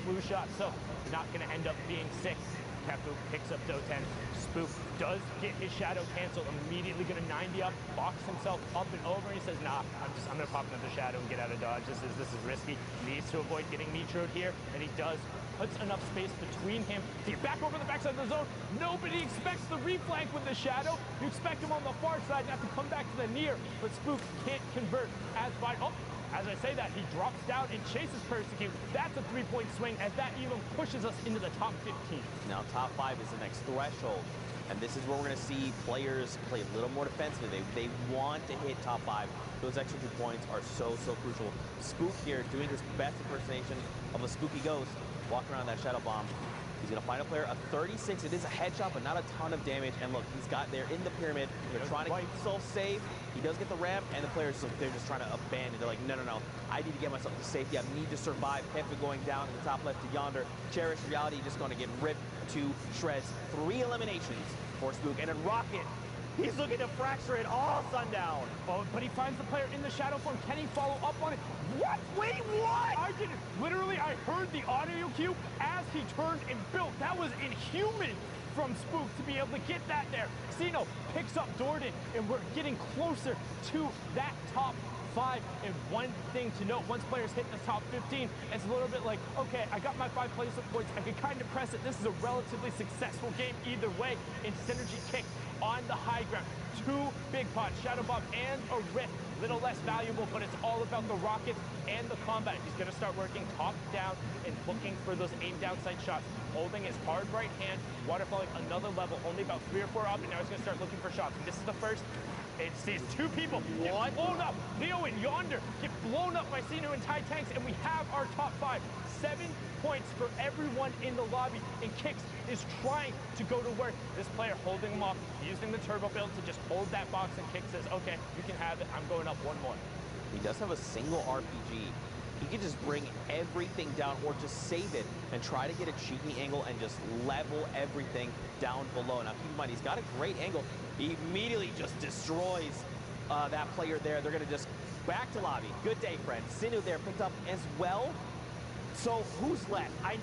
flu shot, so not going to end up being sick. Kefu picks up dough 10. Spook does get his shadow canceled, immediately going to 90 up, box himself up and over, and he says, nah, I'm going to pop another shadow and get out of dodge. This is risky. Needs to avoid getting metroed here, and he does. Puts enough space between him to get back over the backside of the zone. Nobody expects the reflank with the shadow. You expect him on the far side not to come back to the near, but Spook can't convert as by. Oh, as I say that, he drops down and chases Persecute. That's a three-point swing, as that even pushes us into the top 15. Now top 5 is the next threshold. And this is where we're going to see players play a little more defensively. They want to hit top 5. Those extra 2 points are so crucial. Spook here doing his best impersonation of a spooky ghost, walking around that shadow bomb. He's going to find a player, a 36. It is a headshot, but not a ton of damage. And look, he's got there in the pyramid. They're trying to keep himself safe. He does get the ramp, and the players, they're just trying to abandon. They're like, no. I need to get myself to safety. I need to survive. Kefu going down in the top left to Yonder. Cherish Reality just going to get ripped to shreds. 3 eliminations for Spook. And then Rocket, he's looking to fracture it all Sundown. Oh, but he finds the player in the shadow form. Can he follow up on it? What? Wait, what? I didn't. Literally, I heard the audio cue as he turned and built. That was inhuman from Spook to be able to get that there. Xeno picks up Dordan, and we're getting closer to that top 5. And one thing to note, once players hit the top 15, it's a little bit like, okay, I got my 5 placement points. I can kind of press it. This is a relatively successful game either way. And Synergy kick on the high ground. 2 big pots, Shadow Bomb and a Rift. Little less valuable, but it's all about the rockets and the combat. He's going to start working top down and looking for those aim downside shots. Holding his hard right hand, waterfalling another level, only about 3 or 4 up, and now he's going to start looking for shots. And this is the first. It sees 2 people get blown up. Neo and Yonder get blown up by Xeno and Thai Tanks, and we have our top 5. 7 points for everyone in the lobby, and Kix is trying to go to work. This player holding him off, using the turbo build to just hold that box, and Kix says, okay, you can have it. I'm going up 1 more. He does have a single RPG. He could just bring everything down or just save it and try to get a cheeky angle and just level everything down below. Now, keep in mind, he's got a great angle. He immediately just destroys that player there. They're going to just back to lobby. Good day, friend. Sinu there picked up as well. So who's left? I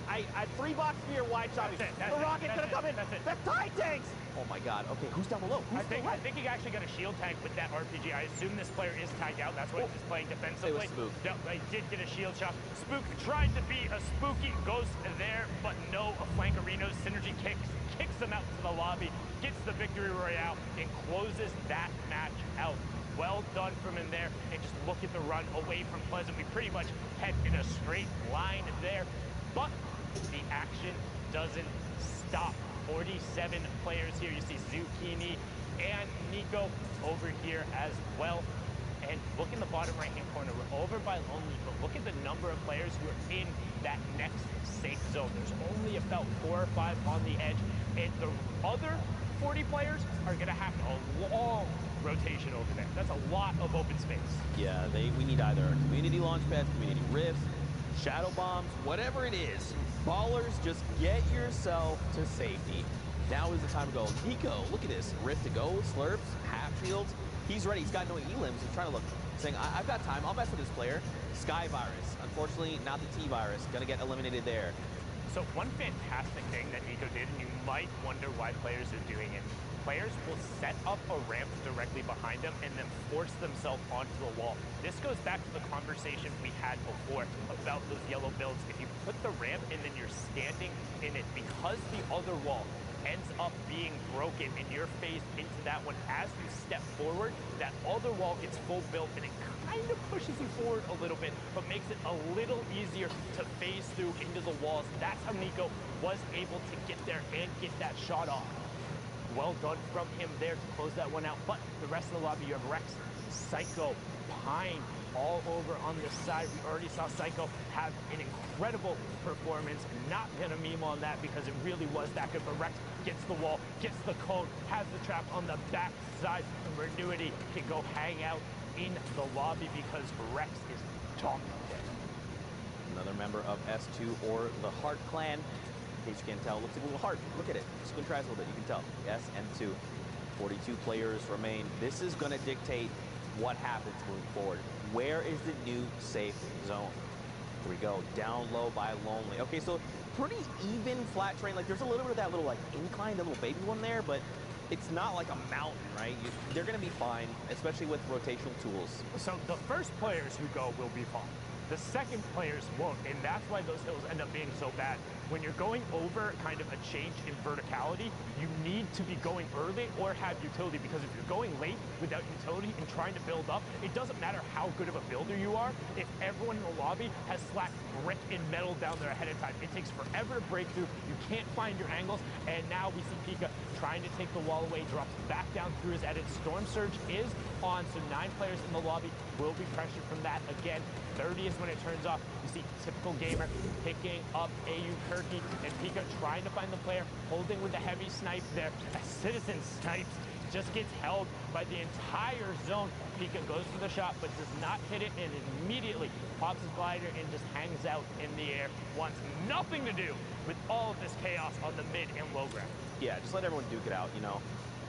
3 box for your wide shot. The rocket's going to come in. That's Thai Tanks. Oh my God. Okay, who's down below? I think he actually got a shield tank with that RPG. I assume this player is tagged out. That's why he's playing defensively. It was Spook. No, he did get a shield shot. Spook tried to be a spooky ghost there, but no. A Flankerino's Synergy kicks them out to the lobby, gets the victory royale, and closes that match out. Well done from him there, and just look at the run away from Pleasant. We pretty much head in a straight line there, but the action doesn't stop. 47 players here. You see Zucchini and Nico over here as well. And look in the bottom right-hand corner. We're over by Lonely, but look at the number of players who are in that next safe zone. There's only about 4 or 5 on the edge, and the other 40 players are going to have a long rotation over there. That's a lot of open space. Yeah, we need either community launch pads, community rifts, shadow bombs, whatever it is. Ballers, just get yourself to safety. Now is the time to go. Nico, look at this. Rift to go, slurps, half shields. He's ready. He's got no elims. He's trying to look, saying, I've got time. I'll mess with this player. Sky Virus. Unfortunately, not the T Virus. Gonna get eliminated there. So one fantastic thing that Nico did, and you might wonder why players are doing it, players will set up a ramp directly behind them and then force themselves onto the wall. This goes back to the conversation we had before about those yellow builds. If you put the ramp and then you're standing in it, because the other wall ends up being broken and you're phased into that one, as you step forward, that other wall gets full built and it kind of pushes you forward a little bit, but makes it a little easier to phase through into the walls. That's how Nico was able to get there and get that shot off. Well done from him there to close that one out. But the rest of the lobby, you have Rex, Psycho, Pine, all over on this side. We already saw Psycho have an incredible performance. Not gonna meme on that because it really was that good. But Rex gets the wall, gets the cone, has the trap on the back side, and Renewity can go hang out in the lobby because Rex is talking there. Another member of S2 or the Heart Clan. In case you can't tell, looks like a little heart. Look at it. Squint tries a little bit, you can tell. S and 2. 42 players remain. This is going to dictate what happens moving forward. Where is the new safe zone? Here we go, down low by Lonely. Okay, so pretty even flat terrain. Like, there's a little bit of that little, like, incline, the little baby one there, but it's not like a mountain, right? They're going to be fine, especially with rotational tools. So the first players who go will be fine. The second players won't, and that's why those hills end up being so bad. When you're going over kind of a change in verticality, you need to be going early or have utility, because if you're going late without utility and trying to build up, it doesn't matter how good of a builder you are. If everyone in the lobby has slapped brick and metal down there ahead of time, it takes forever to break through. You can't find your angles, and now we see Pika trying to take the wall away, drops back down through his edit. Storm Surge is on, so 9 players in the lobby will be pressured from that. Again, 30 is when it turns off. You see typical gamer picking up AU Kirky, and Pika trying to find the player, holding with the heavy snipe there. As Citizen snipes, just gets held by the entire zone. Pika goes for the shot, but does not hit it, and immediately pops his glider and just hangs out in the air. Wants nothing to do with all of this chaos on the mid and low ground. Yeah, just let everyone duke it out, you know.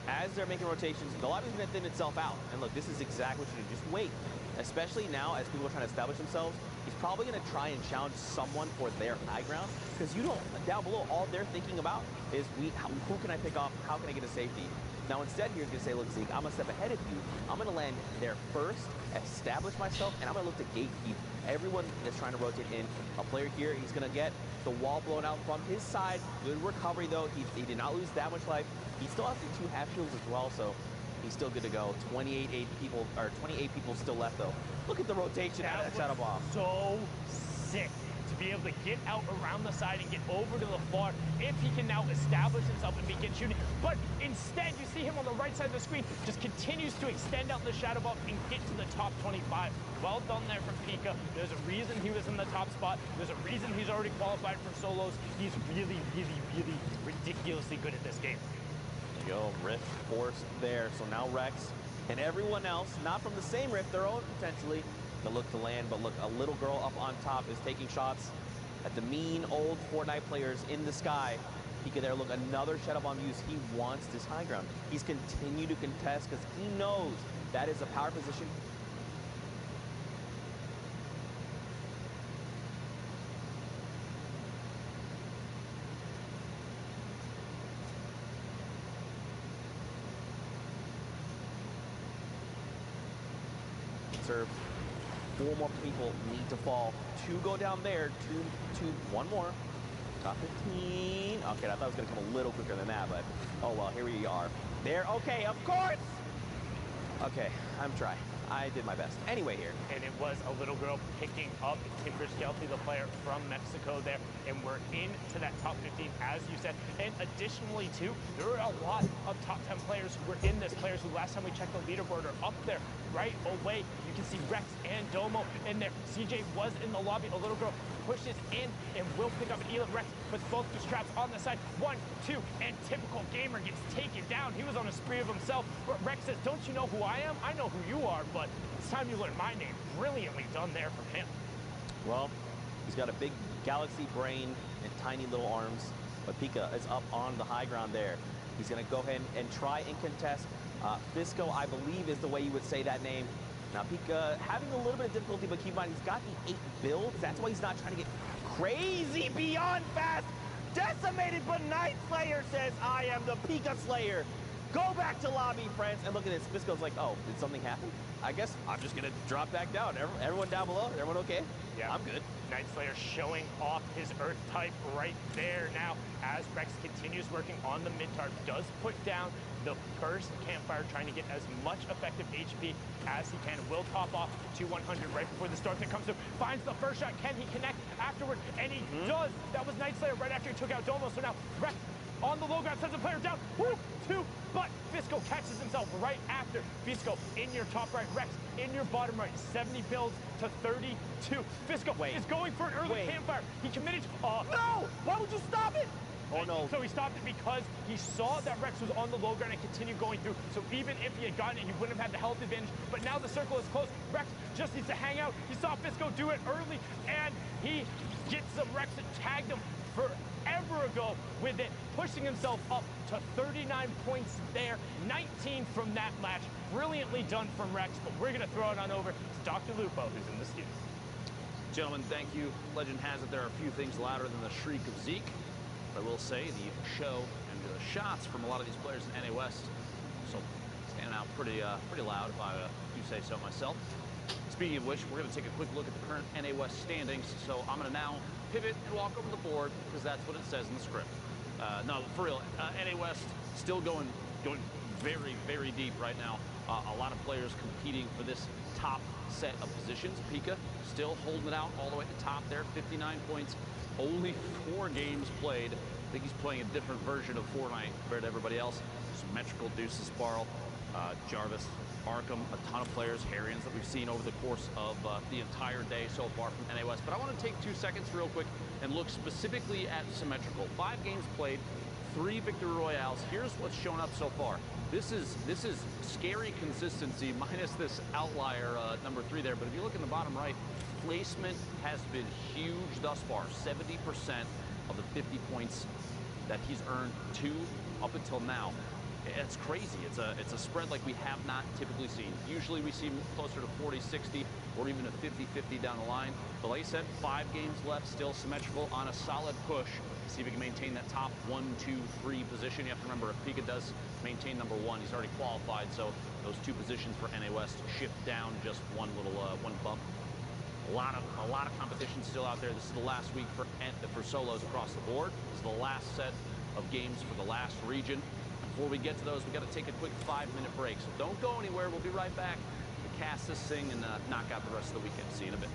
As they're making rotations, the lobby's going to thin itself out. And look, this is exactly what you do. Just wait. Especially now, as people are trying to establish themselves, he's probably going to try and challenge someone for their high ground. Because you don't, down below, all they're thinking about is, who can I pick off? How can I get a safety? Now, instead, he's going to say, look, Zeke, I'm going to step ahead of you. I'm going to land there first, establish myself, and I'm going to look to gatekeep everyone that's trying to rotate in. A player here, he's going to get the wall blown out from his side. Good recovery, though. He did not lose that much life. He still has the 2 half shields as well, so he's still good to go. 28 people still left, though. Look at the rotation out of that shadow bomb. So sick to be able to get out around the side and get over to the far, if he can now establish himself and begin shooting. But instead, you see him on the right side of the screen, just continues to extend out the shadow bomb and get to the top 25. Well done there from Pika. There's a reason he was in the top spot. There's a reason he's already qualified for solos. He's really, really, really ridiculously good at this game. There you go, Rift forced there. So now Rex and everyone else, not from the same Rift, their own potentially, to look to land. But look, a little girl up on top is taking shots at the mean old Fortnite players in the sky. Pika there, look, another shadow bomb use. He wants this high ground. He's continued to contest because he knows that is a power position. Serve. 4 more people need to fall. 2 go down there. 1 more. Top 15. Okay, I thought it was going to come a little quicker than that, but oh well, here we are. There. Okay, of course. Okay, I'm trying. I did my best. Anyway here. And it was a little girl picking up Timber Skelty, the player from Mexico there, and we're into that top 15, as you said. And additionally, too, there are a lot of top 10 players who were in this, players who last time we checked the leaderboard are up there right away. You can see Rex and Domo in there. CJ was in the lobby. A little girl pushes in and will pick up an Elam. Rex with both the straps on the side. 1, 2, and typical gamer gets taken down. He was on a spree of himself. But Rex says, don't you know who I am? I know who you are, but it's time you learn my name. Brilliantly done there from him. Well, he's got a big galaxy brain and tiny little arms. But Pika is up on the high ground there. He's going to go ahead and try and contest. Fisco, I believe, is the way you would say that name. Now, Pika having a little bit of difficulty, but keep in mind, he's got the 8 builds. That's why he's not trying to get crazy beyond fast. Decimated, but Night Slayer says, I am the Pika Slayer. Go back to lobby, friends. And look at this. Fisco's like, oh, did something happen? I guess I'm just going to drop back down. Everyone down below, everyone okay? Yeah. I'm good. Night Slayer showing off his Earth type right there now as Rex continues working on the mid-tarp, does put down the first campfire, trying to get as much effective HP as he can. Will top off to 100 right before the storm that comes through. Finds the first shot. Can he connect afterward? And he does. That was Night Slayer right after he took out Domo. So now Rex on the low ground, sends the player down. Woo! 2, but Fisco catches himself right after. Fisco in your top right, Rex in your bottom right. 70 builds to 32. Fisco is going for an early campfire. He committed. No! Why would you stop it? Oh, no. So he stopped it because he saw that Rex was on the low ground and continued going through. So even if he had gotten it, he wouldn't have had the health advantage. But now the circle is close. Rex just needs to hang out. He saw Fisco do it early, and he gets some. Rex that tagged him forever ago with it, pushing himself up to 39 points there. 19 from that match. Brilliantly done from Rex, but we're going to throw it on over to Dr. Lupo, who's in the studio. Gentlemen, thank you. Legend has it there are a few things louder than the shriek of Zeke. But I will say the show and the shots from a lot of these players in NA West so standing out pretty loud, if I do say so myself. Speaking of which, we're going to take a quick look at the current NA West standings. So I'm going to now pivot and walk over the board because that's what it says in the script. No, for real, NA West still going very, very deep right now. A lot of players competing for this top set of positions. Pika still holding it out all the way at the top there, 59 points, only 4 games played. I think he's playing a different version of Fortnite compared to everybody else. Symmetrical, Deuces, Sparl, Jarvis, Arkham, a ton of players, Harrians that we've seen over the course of the entire day so far from NA West. But I want to take 2 seconds real quick and look specifically at Symmetrical. 5 games played, 3 victory royales. Here's what's shown up so far. This is scary consistency minus this outlier number 3 there. But if you look in the bottom right, placement has been huge thus far. 70% of the 50 points that he's earned up until now. It's crazy. It's a spread like we have not typically seen. Usually we see closer to 40-60 or even a 50-50 down the line. But like I said, 5 games left, still Symmetrical on a solid push. See if he can maintain that top 1, 2, 3 position. You have to remember, if Pika does maintain number 1, he's already qualified. So those 2 positions for NA West shift down just one bump. A lot of competition still out there. This is the last week for solos across the board. This is the last set of games for the last region. Before we get to those, we got to take a quick 5-minute break. So don't go anywhere. We'll be right back to cast this thing and knock out the rest of the weekend. See you in a bit.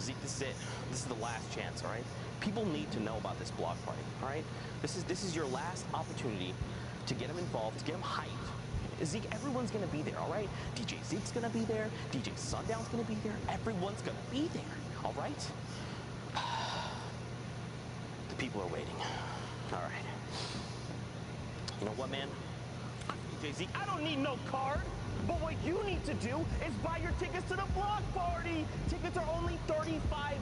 Zeke, this is it. This is the last chance, all right? People need to know about this block party, all right? This is your last opportunity to get them involved, to get them hyped. Zeke, everyone's going to be there, all right? DJ Zeke's going to be there. DJ Sundown's going to be there. Everyone's going to be there, all right? The people are waiting. All right. You know what, man? I'm DJ Zeke. I don't need no card. But what you need to do is buy your tickets to the block party. Tickets are only $35,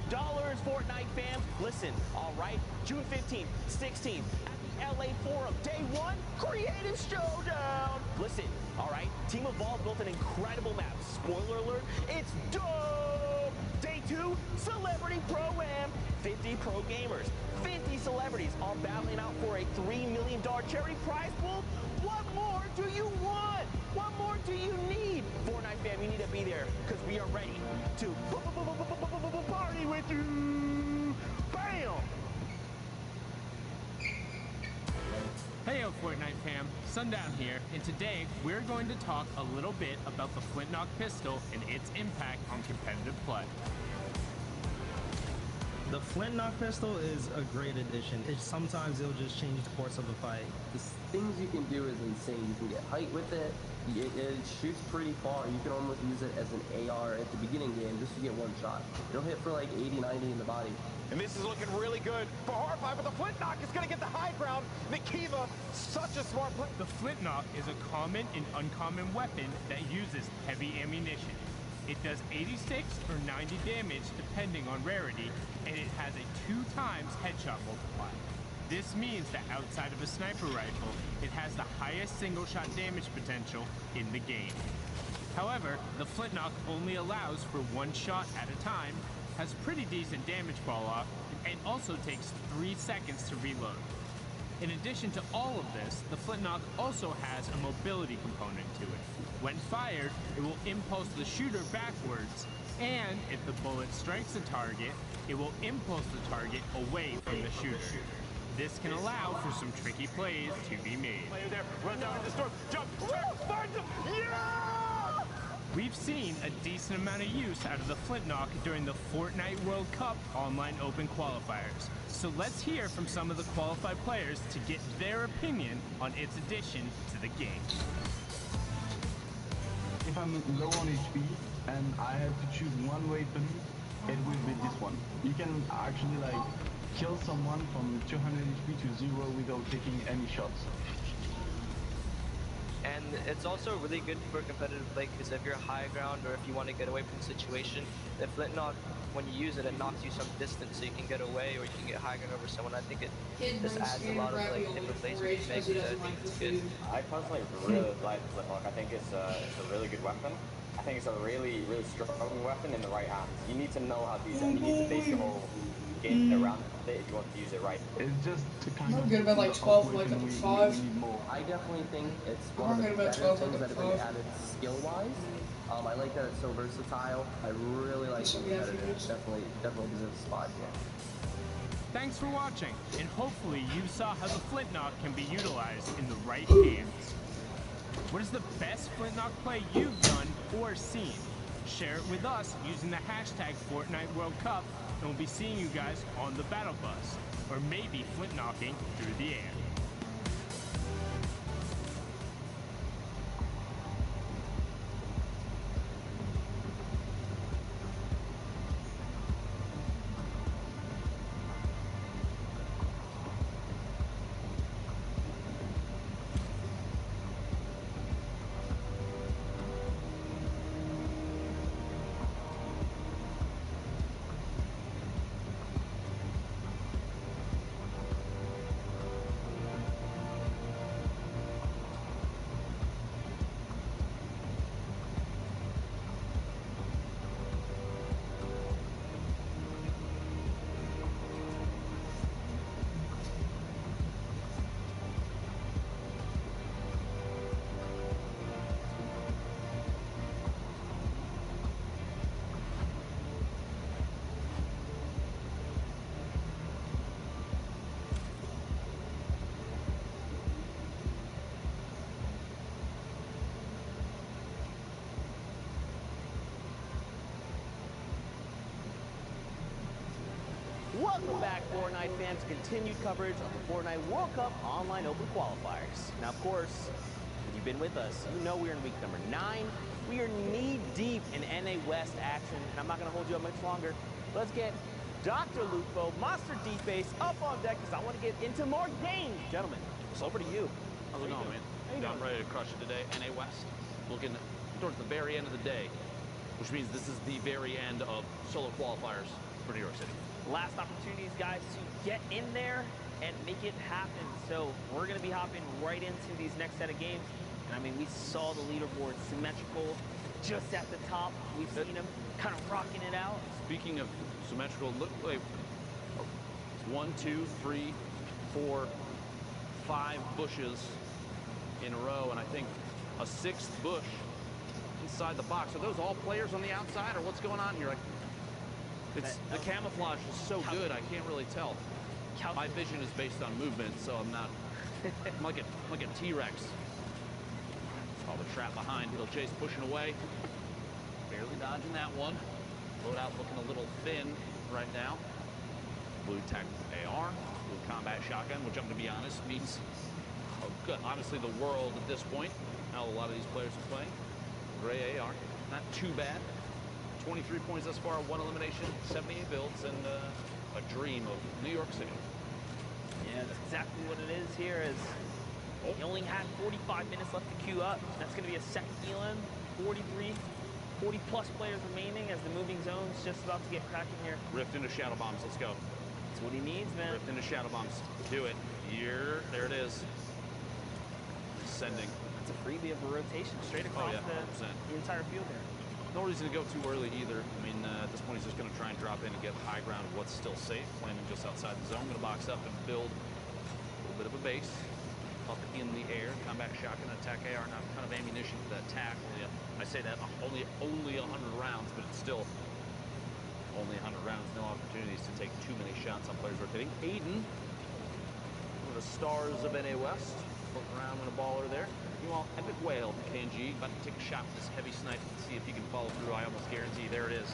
Fortnite fam. Listen, all right? June 15th, 16th, at the LA Forum. Day 1, Creative Showdown. Listen, all right? Team Evolve built an incredible map. Spoiler alert, it's dope. Day 2, Celebrity Pro-Am. 50 pro gamers, 50 celebrities, all battling out for a $3 million charity prize pool. What more do you want? What more do you need? Fortnite fam, you need to be there because we are ready to party with you. Bam! Heyo Fortnite fam, Sundown here, and today we're going to talk a little bit about the Flintlock pistol and its impact on competitive play. The Flintlock pistol is a great addition. Sometimes it'll just change the course of a fight. The things you can do is insane. You can get height with it. It shoots pretty far. You can almost use it as an AR at the beginning game just to get one shot. It'll hit for like 80, 90 in the body. And this is looking really good for Horrify, but the Flintlock is going to get the high ground. Nikiva, such a smart play. The Flintlock is a common and uncommon weapon that uses heavy ammunition. It does 86 or 90 damage depending on rarity, and it has a 2 times headshot multiplier. This means that outside of a sniper rifle, it has the highest single shot damage potential in the game. However, the Flintlock only allows for 1 shot at a time, has pretty decent damage fall off, and also takes 3 seconds to reload. In addition to all of this, the Flintlock also has a mobility component to it. When fired, it will impulse the shooter backwards, and if the bullet strikes the target, it will impulse the target away from the shooter. This can allow for some tricky plays to be made. Player there, runs out into the storm, jump, finds him, yeah! We've seen a decent amount of use out of the Flintlock during the Fortnite World Cup online open qualifiers. So let's hear from some of the qualified players to get their opinion on its addition to the game. If I'm low on HP and I have to choose one weapon, it will be this one. You can actually like kill someone from 200 HP to 0 without taking any shots. And it's also really good for competitive play because if you're high ground or if you want to get away from the situation, the Flintlock, when you use it, it knocks you some distance so you can get away or you can get high ground over someone. I think it just adds a lot of like different plays you can make, which I think is good. I personally really like the Flintlock. I think it's a really good weapon. I think it's a really, really strong weapon in the right hands. You need to know how to use it. You need to base your whole game around it if you want to use it right. It's just to kind I'm of gonna about like the 12, up like weapon a we 5. need more. I definitely think it's I'm one of the gonna about better 12, like things a that have been 5. added skill-wise. I like that it's so versatile. I really like This the will be a few competitive. minutes. Definitely deserves a spot here. Thanks for watching, and hopefully you saw how the Flintknock can be utilized in the right hands. What is the best Flintknock play you've done or seen? Share it with us using the hashtag Fortnite World Cup, and we'll be seeing you guys on the battle bus, or maybe Flintknocking through the air. Welcome back, Fortnite fans, to continued coverage of the Fortnite World Cup Online Open Qualifiers. Now, of course, if you've been with us, you know we're in week number 9. We are knee-deep in NA West action, and I'm not going to hold you up much longer. Let's get Dr. Lupo, Monster D-Face up on deck, because I want to get into more games. Gentlemen, it's over to you. How's it going, man? I'm ready to crush it today. NA West, looking towards the very end of the day, which means this is the very end of solo qualifiers for New York City. Last opportunities, guys, to get in there and make it happen. So we're going to be hopping right into these next set of games. And I mean, we saw the leaderboard symmetrical just at the top. We've seen them kind of rocking it out. Speaking of symmetrical, look, wait, 1, 2, 3, 4, 5 bushes in a row, and I think a 6th bush inside the box. Are those all players on the outside, or what's going on here? The camouflage is so good, I can't really tell. My vision is based on movement, so I'm not. I'm like a T-Rex. Oh, the trap behind. Little Chase pushing away. Barely dodging that one. Loadout looking a little thin right now. Blue tactical AR, blue combat shotgun, which I'm going to be honest means honestly the world at this point. How a lot of these players are playing. Gray AR, not too bad. 23 points thus far, 1 elimination, 78 builds, and a dream of New York City. Yeah, that's exactly what it is here. Is you only had 45 minutes left to queue up. That's going to be a second elim. 40 plus players remaining as the moving zone's just about to get cracking here. Rift into shadow bombs. Let's go. That's what he needs, man. Rift into shadow bombs. Do it. There it is. Sending. It's a freebie of a rotation straight across the entire field there. No reason to go too early either. I mean, at this point, he's just going to try and drop in and get high ground of what's still safe. Landing just outside the zone. Going to box up and build a little bit of a base. Up in the air. Combat shotgun, attack AR. Not a ton of ammunition for that attack. I say that only 100 rounds, but it's still only 100 rounds. No opportunities to take too many shots on players rotating. Aiden, one of the stars of NA West. Looking around in a baller there. Meanwhile, Epic Whale, KNG, about to take a shot with this heavy snipe and see if he can follow through. I almost guarantee. There it is.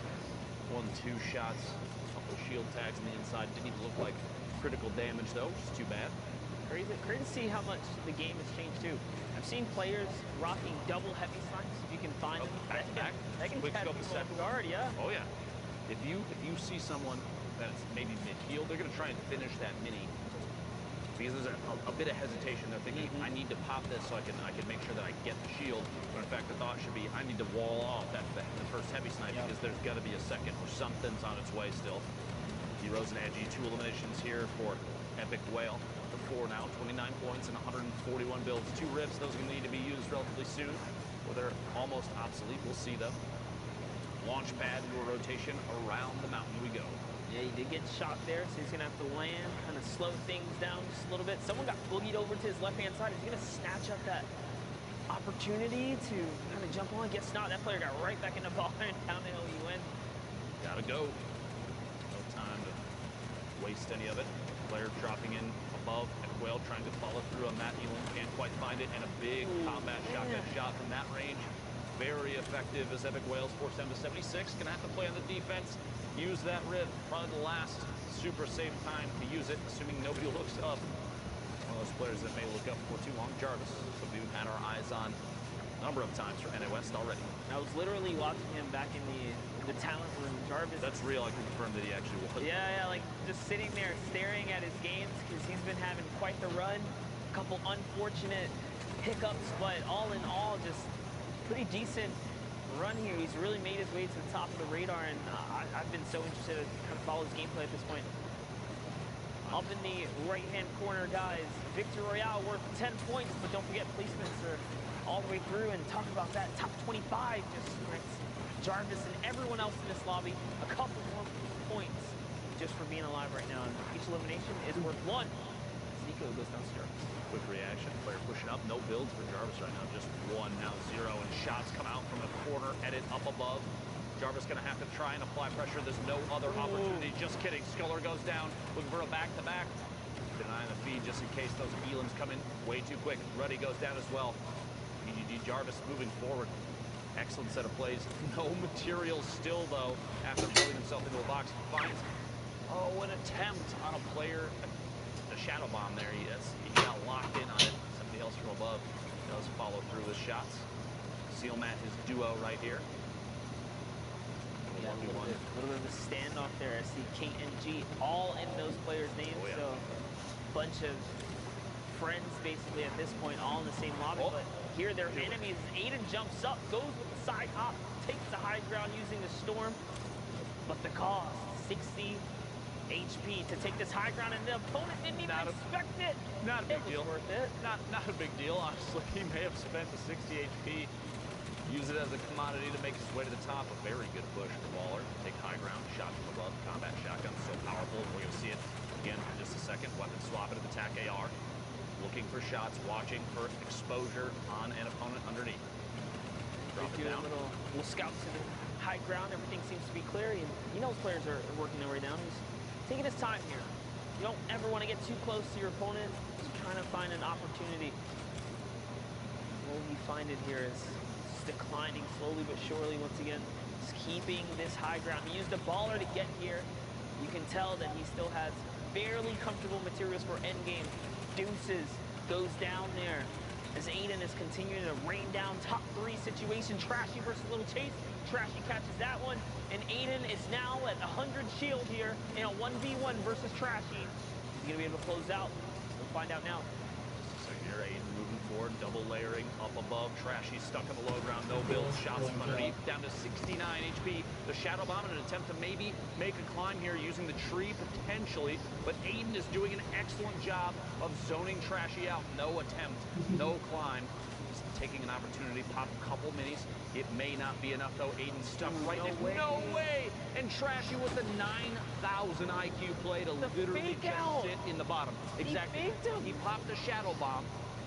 1, 2 shots. A couple shield tags on the inside. Didn't even look like critical damage, though, which is too bad. Crazy to see how much the game has changed, too. I've seen players rocking double heavy snipes. If you can find them, they can catch people off guard, yeah. Oh, yeah. If you see someone that's maybe mid-heal, they're going to try and finish that mini. Because there's a bit of hesitation. They're thinking, I need to pop this so I can make sure that I get the shield. But in fact, the thought should be, I need to wall off the first heavy snipe because there's got to be a second or something's on its way still. Heroes and Edgy, 2 eliminations here for Epic Whale. The 4 now, 29 points and 141 builds. 2 rifts, those are going to need to be used relatively soon. but they're almost obsolete. We'll see, though. Launch pad into a rotation around the mountain we go. Yeah, he did get shot there, so he's going to have to land, kind of slow things down just a little bit. Someone got boogied over to his left-hand side. Is he going to snatch up that opportunity to kind of jump on? Guess not. That player got right back in the ball, and down the hill he went. Gotta go. No time to waste any of it. Player dropping in above at Quail, trying to follow through on Matt Elam. Can't quite find it, and a big combat shotgun shot from that range. Very effective as Epic Wales forced down to 76. Gonna have to play on the defense. Use that rip. Probably the last super safe time to use it, assuming nobody looks up. One of those players that may look up for too long. Jarvis, somebody we've had our eyes on a number of times for NA West already. I was literally watching him back in the talent room. Jarvis. That's real. I can confirm that he actually was. Yeah, like just sitting there staring at his games because he's been having quite the run. A couple unfortunate hiccups, but all in all, just pretty decent run here. He's really made his way to the top of the radar, and I've been so interested to kind of follow his gameplay at this point. Up in the right-hand corner, guys, Victor Royale worth 10 points, but don't forget placements are all the way through, and talk about that, top 25 just ranks Jarvis and everyone else in this lobby a couple more points just for being alive right now, and each elimination is worth 1. Nico goes downstairs. Quick reaction, player pushing up, no builds for Jarvis right now, just 1, now 0, and shots come out from the corner, edit up above. Jarvis gonna have to try and apply pressure. There's no other opportunity. Just kidding. Sculler goes down, looking for a back-to-back. Denying the feed just in case those Elams come in way too quick. Ruddy goes down as well. PGG Jarvis moving forward. Excellent set of plays. No material still, though, after building himself into a box. Finds, an attempt on a player. The shadow bomb there. He got locked in on it. Somebody else from above does follow through with shots. Seal Matt, his duo right here. Yeah, a little bit of a standoff there. I see Kate and G all in those players' names. Oh, yeah. So bunch of friends basically at this point, all in the same lobby. But here they're enemies. Aiden jumps up, goes with the side hop, takes the high ground using the storm. But the cost, 60 HP to take this high ground, and the opponent didn't even expect it. Not a big deal. Worth it. Not a big deal, honestly. He may have spent the 60 HP. Use it as a commodity to make his way to the top. A very good push for Waller. Take high ground, shot from above. Combat shotgun, so powerful. We're going to see it again for just a second. Weapon swap it at the TAC AR. Looking for shots, watching for exposure on an opponent underneath. Drop it down. Little scouts to the high ground. Everything seems to be clear. And you know his players are working their way down. He's taking his time here. You don't ever want to get too close to your opponent. Just trying to find an opportunity. Will he find it here is declining slowly but surely once again. Just keeping this high ground. He used a baller to get here. You can tell that he still has fairly comfortable materials for endgame. Deuces goes down there as Aiden is continuing to rain down top 3 situation. Trashy versus Little Chase. Trashy catches that one, and Aiden is now at 100 shield here in a 1v1 versus Trashy. He's gonna be able to close out. We'll find out now. So here, Aiden moving forward, double layering up above. Trashy stuck on the low ground, no build. Shots from underneath, down to 69 HP. The shadow bomb in an attempt to maybe make a climb here using the tree potentially, but Aiden is doing an excellent job of zoning Trashy out. No attempt, no climb. Just taking an opportunity, pop a couple minis. It may not be enough though. Aiden stuck right in. No way! And Trashy with the 9,000 IQ play to literally just sit in the bottom. Exactly. He popped the shadow bomb,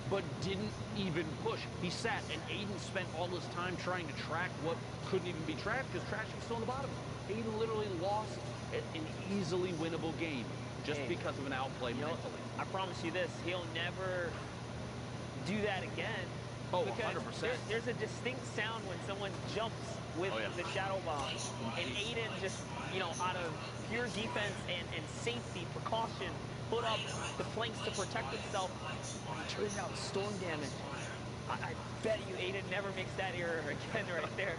but didn't even push. He sat, and Aiden spent all his time trying to track what couldn't even be tracked because Trashy was still in the bottom. Aiden literally lost an easily winnable game just because of an outplay mentally. I promise you this, he'll never do that again. Oh, because 100%. There's a distinct sound when someone jumps with the shadow bomb. And Aiden just, out of pure defense and safety, precaution, put up the planks to protect himself. He turns out storm damage. I bet you Aiden never makes that error again right there.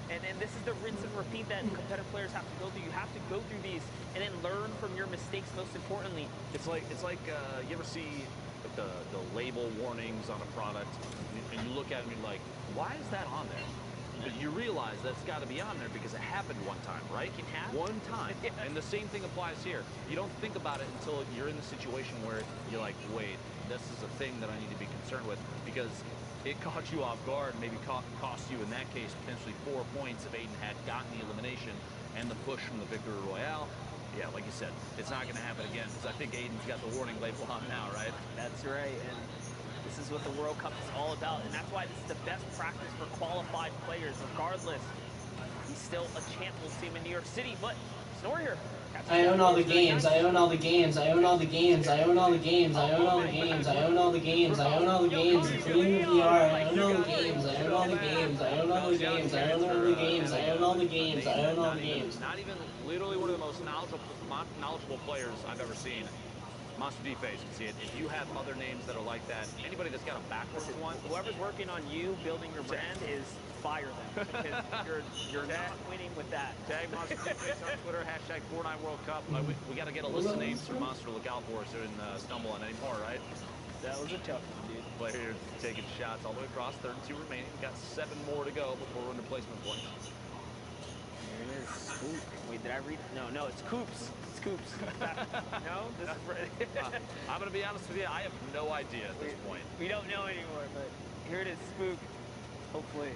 And this is the rinse and repeat that competitive players have to go through. You have to go through these and then learn from your mistakes most importantly. It's like you ever see the label warnings on a product and you look at it and you're like, why is that on there? But you realize that's got to be on there because it happened one time, right? It happened. One time. And the same thing applies here. You don't think about it until you're in the situation where you're like, wait, this is a thing that I need to be concerned with, because it caught you off guard and maybe cost you, in that case, potentially 4 points if Aiden had gotten the elimination and the push from the Victory Royale. Yeah, like you said, it's not going to happen again because I think Aiden's got the warning label on now, right? That's right, and this is what the World Cup is all about, and that's why this is the best practice for qualified players. Regardless, he's still a champ. We'll see him in New York City, but Snorrier. I own all the games, I own all the games, I own all the games, I own all the games, I own all the games, I own all the games, I own all the games, including the VR, I own all the games, I own all the games, I own all the games, I own all the games, I own all the games, I own all the games. Not even literally one of the most knowledgeable players I've ever seen. Monster D-Face, you see it. If you have other names that are like that, anybody that's got a backwards one, whoever's working on you building your brand is fire them because you're not winning with that. Tag Monster D-Face on Twitter, hashtag Fortnite World Cup. We got to get a list of names for Monster to look out for so we didn't stumble on any more, right? That was a tough one, dude. Player taking shots all the way across, 32 remaining. We've got 7 more to go before we're into placement points. There it is. Spook. Wait, did I read it? No, it's Coops. It's Coops. No? This is I'm going to be honest with you, I have no idea at this point. We don't know anymore, but here it is, Spook. Hopefully,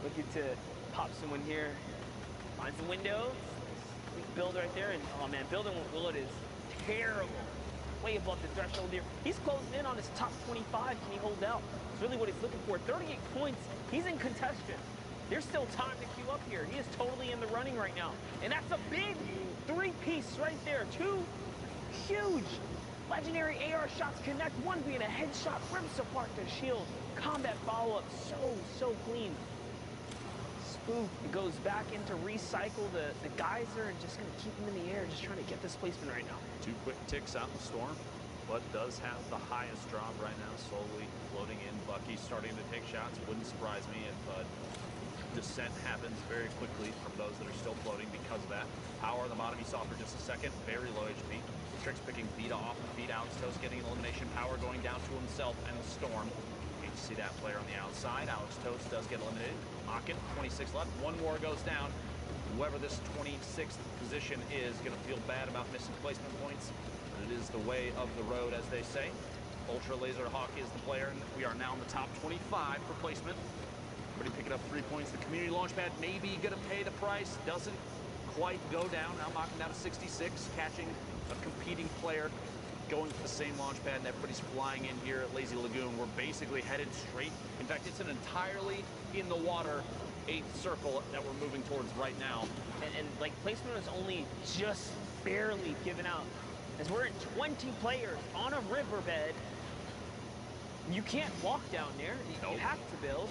looking to pop someone here. Finds the window. Build right there, and oh man, building with Willet is terrible. Way above the threshold here. He's closing in on his top 25. Can he hold out? It's really what he's looking for. 38 points. He's in contention. There's still time to queue up here. He is totally in the running right now. And that's a big 3-piece right there. 2 huge legendary AR shots connect. One being a headshot, rips apart the shield. Combat follow-up, so clean. Spook goes back into recycle the geyser and just gonna keep him in the air, just trying to get this placement right now. 2 quick ticks out in the storm, but does have the highest drop right now, slowly floating in. Bucky starting to take shots. Wouldn't surprise me if descent happens very quickly from those that are still floating because of that. Power on the bottom, you saw for just a second, very low HP. Tricks picking Vita off the feet. Alex Toast getting an elimination. Power going down to himself and the storm. You see that player on the outside. Alex Toast does get eliminated. Akin, 26 left. 1 more goes down. Whoever this 26th position is going to feel bad about missing placement points. But it is the way of the road, as they say. Ultra Laser Hawk is the player, and we are now in the top 25 for placement. Everybody picking up 3 points. The community launchpad may be going to pay the price. Doesn't quite go down. Now knocking down to 66, catching a competing player, going for the same launch pad, and everybody's flying in here at Lazy Lagoon. We're basically headed straight. In fact, it's an entirely in the water 8th circle that we're moving towards right now. And like placement is only just barely given out. As we're at 20 players on a riverbed, you can't walk down there. You have to build.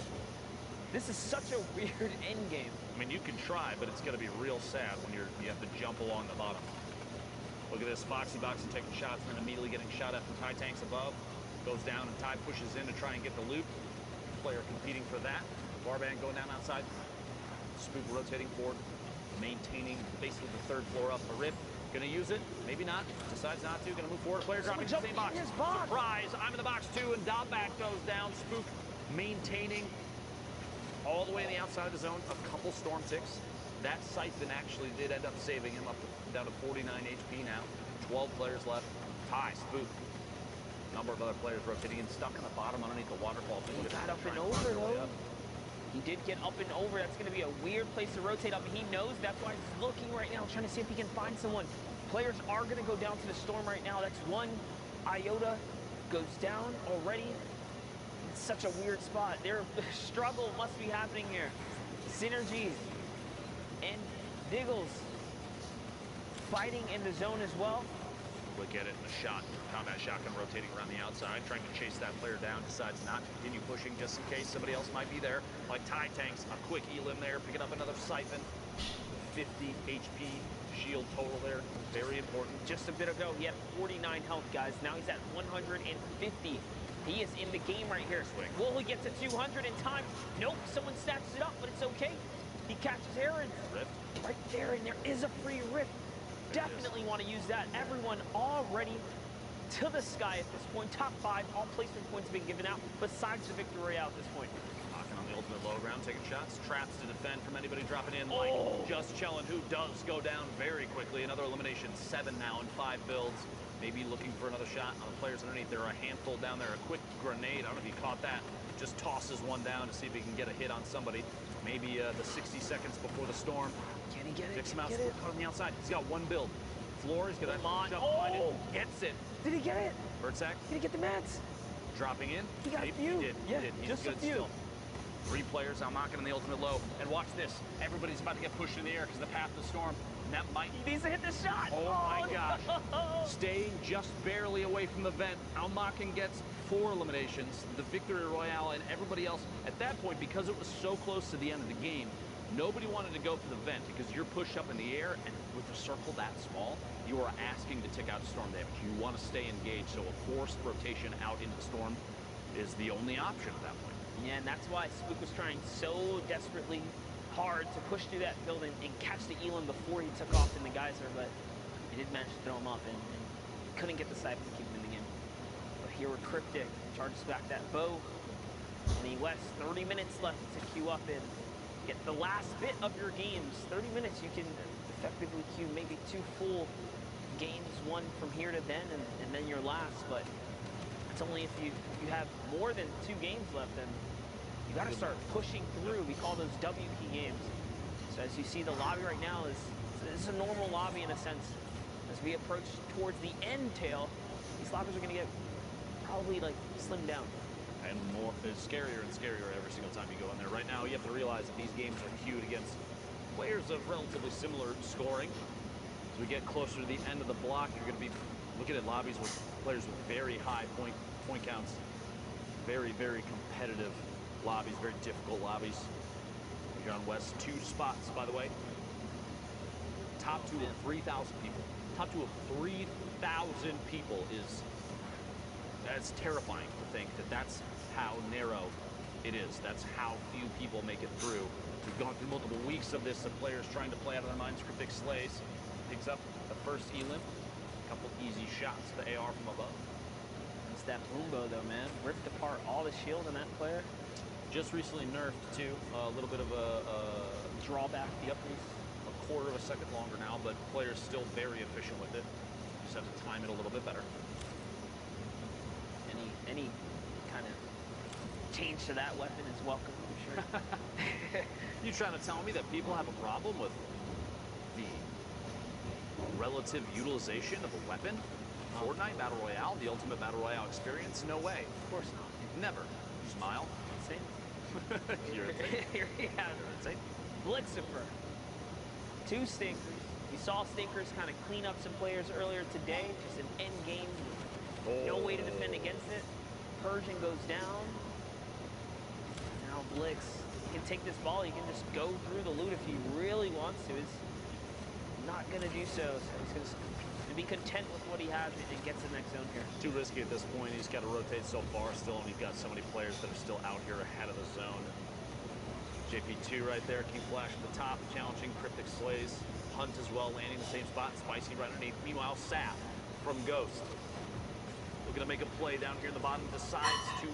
This is such a weird end game. I mean, you can try, but it's going to be real sad when you have to jump along the bottom. Look at this, Foxy Boxy taking shots and then immediately getting shot at from Ty Tanks above. Goes down and Ty pushes in to try and get the loot. Player competing for that. Barband going down outside. Spook rotating forward, maintaining basically the 3rd floor up a rip. Gonna use it, maybe not. Decides not to. Gonna move forward. Player dropping in the same box. Surprise! I'm in the box too, and Dobback goes down. Spook maintaining all the way on the outside of the zone. A couple storm ticks. That Siphon actually did end up saving him up down to 49 HP now. 12 players left. Ty, Spook. Number of other players rotating in, stuck on the bottom underneath the waterfall. He got up and over though. He did get up and over. That's going to be a weird place to rotate up, and he knows that's why he's looking right now, trying to see if he can find someone. Players are going to go down to the storm right now. That's 1. Iota goes down already. It's such a weird spot. Their struggle must be happening here. Synergy and Diggles fighting in the zone as well. Look at it in the shot. Combat shotgun rotating around the outside, trying to chase that player down. Decides not to continue pushing just in case somebody else might be there. Like Ty Tanks, a quick elim there, picking up another Siphon. 50 HP shield total there. Very important. Just a bit ago, he had 49 health, guys. Now he's at 150. He is in the game right here. Will he get to 200 in time? Nope, someone snatches it up, but it's okay. He catches Aaron right there, and there is a free rip. Definitely want to use that. Everyone already to the sky at this point. Top 5, all placement points have been given out, besides the Victory Royale at this point. Knocking on the ultimate low ground, taking shots. Traps to defend from anybody dropping in, like Just Chillin', who does go down very quickly. Another elimination, 7 now in 5 builds. maybe looking for another shot on the players underneath. There are a handful down there. A quick grenade. I don't know if you caught that. Just tosses one down to see if he can get a hit on somebody. Maybe the 60 seconds before the storm. Can he get it? Picks him out. Get it? Caught on the outside. He's got one build. Floor. He's going to jump behind it. Gets it. Did he get it? Birdsack. Did he get the mats? Dropping in. He got a few. He did. Yeah, he did. He's just good a few. Still. 3 players now knocking on the ultimate low. And watch this. Everybody's about to get pushed in the air because the path of the storm. And that might... He needs to hit the shot. Oh my gosh. No. Staying just barely away from the vent. Almaken gets 4 eliminations. The Victory Royale and everybody else. At that point, because it was so close to the end of the game, nobody wanted to go for the vent because you're pushed up in the air, and with a circle that small, you are asking to take out storm damage. You want to stay engaged, so a forced rotation out into the storm is the only option at that point. Yeah, and that's why Spook was trying so desperately hard to push through that building and catch the Elam before he took off in the geyser, but he did manage to throw him up and couldn't get the siphon to keep him in the game. But here we're Cryptic, charges back that bow. And the West, 30 minutes left to queue up and get the last bit of your games. 30 minutes, you can effectively queue maybe 2 full games, one from here to then, and then your last, but it's only if you have more than 2 games left, then you got to start pushing through. We call those WP games. So as you see, the lobby right now is a normal lobby in a sense. As we approach towards the end tail, these lobbies are going to get probably like slimmed down. And more, it's scarier and scarier every single time you go in there. Right now, you have to realize that these games are queued against players of relatively similar scoring. As we get closer to the end of the block, you're going to be looking at lobbies with players with very high point counts. Very, very competitive lobbies, very difficult lobbies. Here on West, 2 spots, by the way. Top 2 of 3,000 people. Top 2 of 3,000 people is... That's terrifying to think that that's how narrow it is. That's how few people make it through. We've gone through multiple weeks of this, of players trying to play out of their minds. Cryptic slays, picks up the first Elim. A couple easy shots to the AR from above. It's that boom bow though, man. Ripped apart all the shield on that player. Just recently nerfed too. A little bit of a drawback. Yep. A quarter of a second longer now, but players still very efficient with it. Just have to time it a little bit better. Any kind of change to that weapon is welcome, I'm sure. You trying to tell me that people have a problem with the relative utilization of a weapon? Fortnite Battle Royale, the ultimate Battle Royale experience? No way. Of course not. Never. Smile. Insane. You're insane. Here we have insane. Blixifer. 2 stinkers. You saw stinkers kind of clean up some players earlier today. Just an end game. No way to defend against it. Persian goes down. Now Blix. He can take this ball. He can just go through the loot if he really wants to. He's not going to do so. So he's going to be content with what he has and get to the next zone here. Too risky at this point. He's got to rotate so far still, and he's got so many players that are still out here ahead of the zone. JP2 right there. King Flash at the top, challenging Cryptic slays. Hunt as well, landing in the same spot. Spicy right underneath. Meanwhile, Saf from Ghost. Looking to make a play down here in the bottom, decides to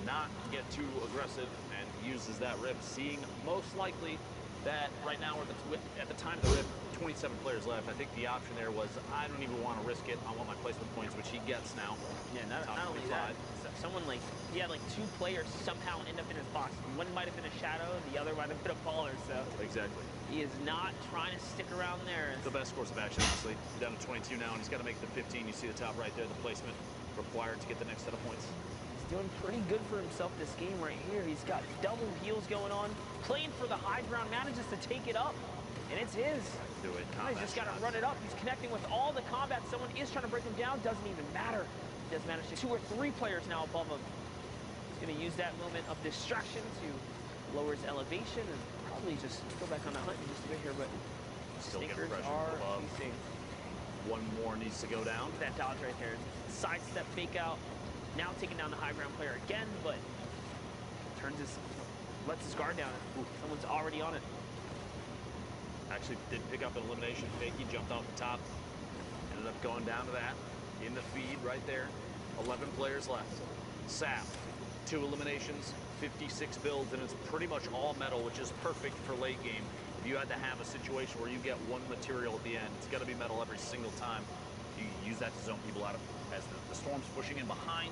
not get too aggressive and uses that rip, seeing most likely that right now, at the time of the rip, 27 players left. I think the option there was, I don't even want to risk it. I want my placement points, which he gets now. Yeah, not only that, someone like, he had like 2 players somehow end up in his box. One might have been a shadow, the other might have been a baller, so. Exactly. He is not trying to stick around there. The best course of action, honestly. Down to 22 now, and he's got to make the 15. You see the top right there, the placement required to get the next set of points. He's doing pretty good for himself this game right here. He's got double heals going on, playing for the high ground, manages to take it up, and it's his. Do it. He's just got to run it up. He's connecting with all the combat. Someone is trying to break him down. Doesn't even matter. He does manage to 2 or 3 players now above him. He's going to use that moment of distraction to lower his elevation and probably just go back on the hunt in just a bit here, but still stinkers are chasing. One more needs to go down. That dodge right there. Sidestep fake out. Now taking down the high ground player again, but lets his guard down. Ooh, someone's already on it. Actually did pick up an elimination fake. He jumped off the top. Ended up going down to that. In the feed right there. 11 players left. Sap, 2 eliminations, 56 builds, and it's pretty much all metal, which is perfect for late game. If you had to have a situation where you get 1 material at the end, it's got to be metal every single time. You use that to zone people out of as the storm's pushing in behind.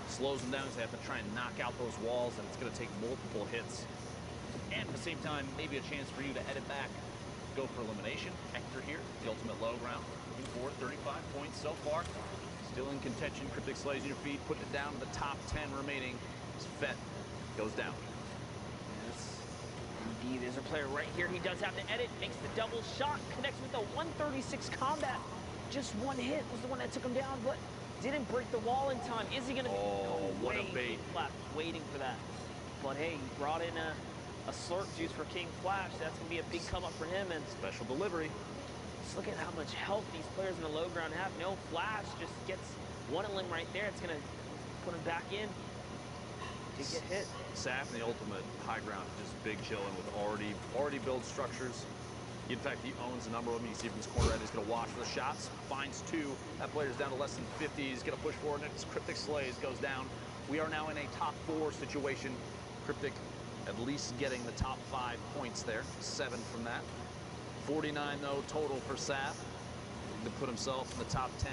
Slows them down as they have to try and knock out those walls, and it's going to take multiple hits. And at the same time, maybe a chance for you to edit back, go for elimination. Hector here, the ultimate low ground, looking for 35 points so far. Still in contention. Cryptic Slays on your feet, putting it down to the top 10 remaining. As Fett goes down. Yes. Indeed, there's a player right here. He does have to edit, makes the double shot, connects with a 136 combat. Just one hit was the one that took him down, but didn't break the wall in time. Is he going to be? Oh, what a bait. Flash waiting for that. But hey, he brought in a slurp juice for King Flash. That's going to be a big come up for him. And special delivery. just look at how much health these players in the low ground have. No Flash, just gets one of them right there. It's going to put him back in. Did get hit. Saf in the ultimate high ground, just big chilling with already built structures. In fact, he owns a number of them. You can see from this corner right, he's going to watch for the shots. Finds two. That player's down to less than 50. He's going to push forward. Next, Cryptic Slays goes down. We are now in a top 4 situation. Cryptic at least getting the top 5 points there. 7 from that. 49, though, total for Saf. To put himself in the top 10.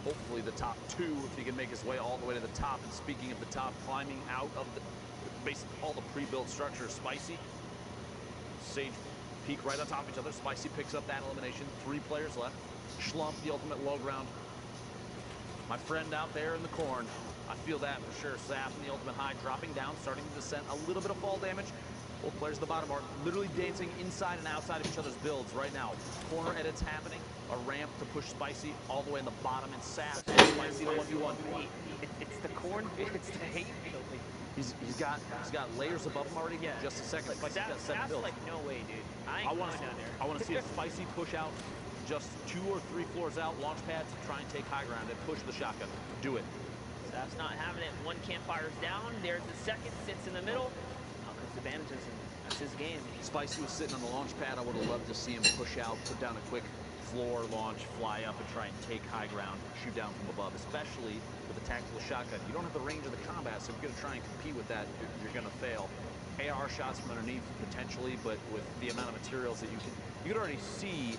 Hopefully the top 2 if he can make his way all the way to the top. And speaking of the top, climbing out of basically all the pre-built structures. Spicy, Sage peak right on top of each other. Spicy picks up that elimination. 3 players left. Schlump, the ultimate low ground. My friend out there in the corn. I feel that for sure. Saf in the ultimate high, dropping down, starting to descend. A little bit of fall damage. Both players at the bottom are literally dancing inside and outside of each other's builds right now. Corner edits happening. A ramp to push Spicy all the way in the bottom. And Saf, Spicy in a 1v1. It's the corn, it's the hate. He's got layers above him already. Yeah. Just a second. Like, Spicy's got 7 builds. like, no way, dude. I want to down there. I want to see a Spicy push out just 2 or 3 floors out, launch pad to try and take high ground and push the shotgun. Do it. Saf's not having it. 1 campfire's down. There's the second, sits in the middle. Outcomes advantages, and that's his game. Spicy was sitting on the launch pad. I would have loved to see him push out, put down a quick floor launch, fly up and try and take high ground, shoot down from above, especially with a tactical shotgun. You don't have the range of the combat, so if you're going to try and compete with that, you're going to fail. AR shots from underneath, potentially, but with the amount of materials that you could already see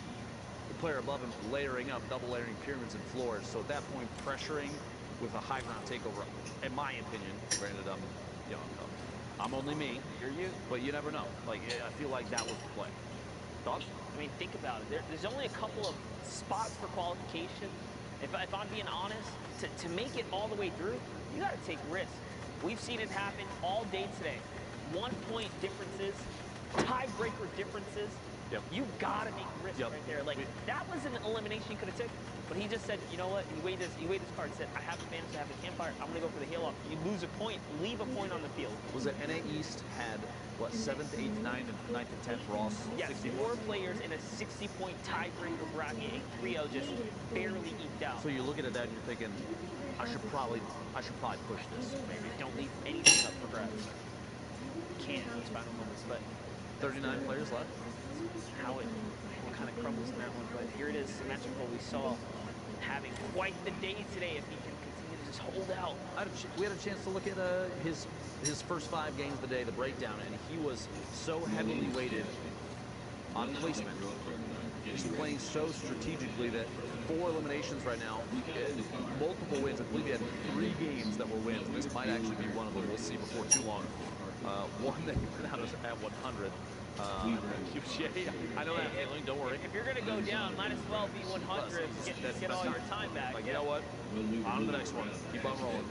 the player above him layering up, double layering pyramids and floors. So at that point, pressuring with a high ground takeover, in my opinion, granted, I'm only me. You're you. But you never know. Like, I feel like that was the play. Thoughts? I mean, think about it. There's only a couple of spots for qualification. If I'm being honest, to make it all the way through, you got to take risks. We've seen it happen all day today. 1-point differences, tiebreaker differences. Yep. You got to make risks right there. Like, that was an elimination you could have taken. But he just said, you know what? He weighed his card, said, I have advantage, I have a campfire. I'm going to go for the heal off. You lose a point, leave a point on the field. Was it NA East had, what, 7th, 8th, 9th, and 9th, and 10th Ross? Yes, 4 players in a 60-point tiebreaker bracket. 3-0 just barely eked out. So you're looking at that and you're thinking, I should probably push this. Maybe don't leave anything up for grabs. Can't in those final moments, but 39 players left. How it kind of crumbles in that one, but here it is, symmetrical. We saw having quite the day today if he can continue to just hold out. We had a chance to look at his first 5 games of the day, the breakdown, and he was so heavily weighted on placement. He's playing so strategically that 4 eliminations right now, multiple wins. I believe he had 3 games that were wins. This might actually be one of them. We'll see before too long. One that he put out at 100. I know that feeling. Don't worry. If you're going to go down, might as well be 100. Get all your time back. Like, you know what? On to the next one. Keep on rolling.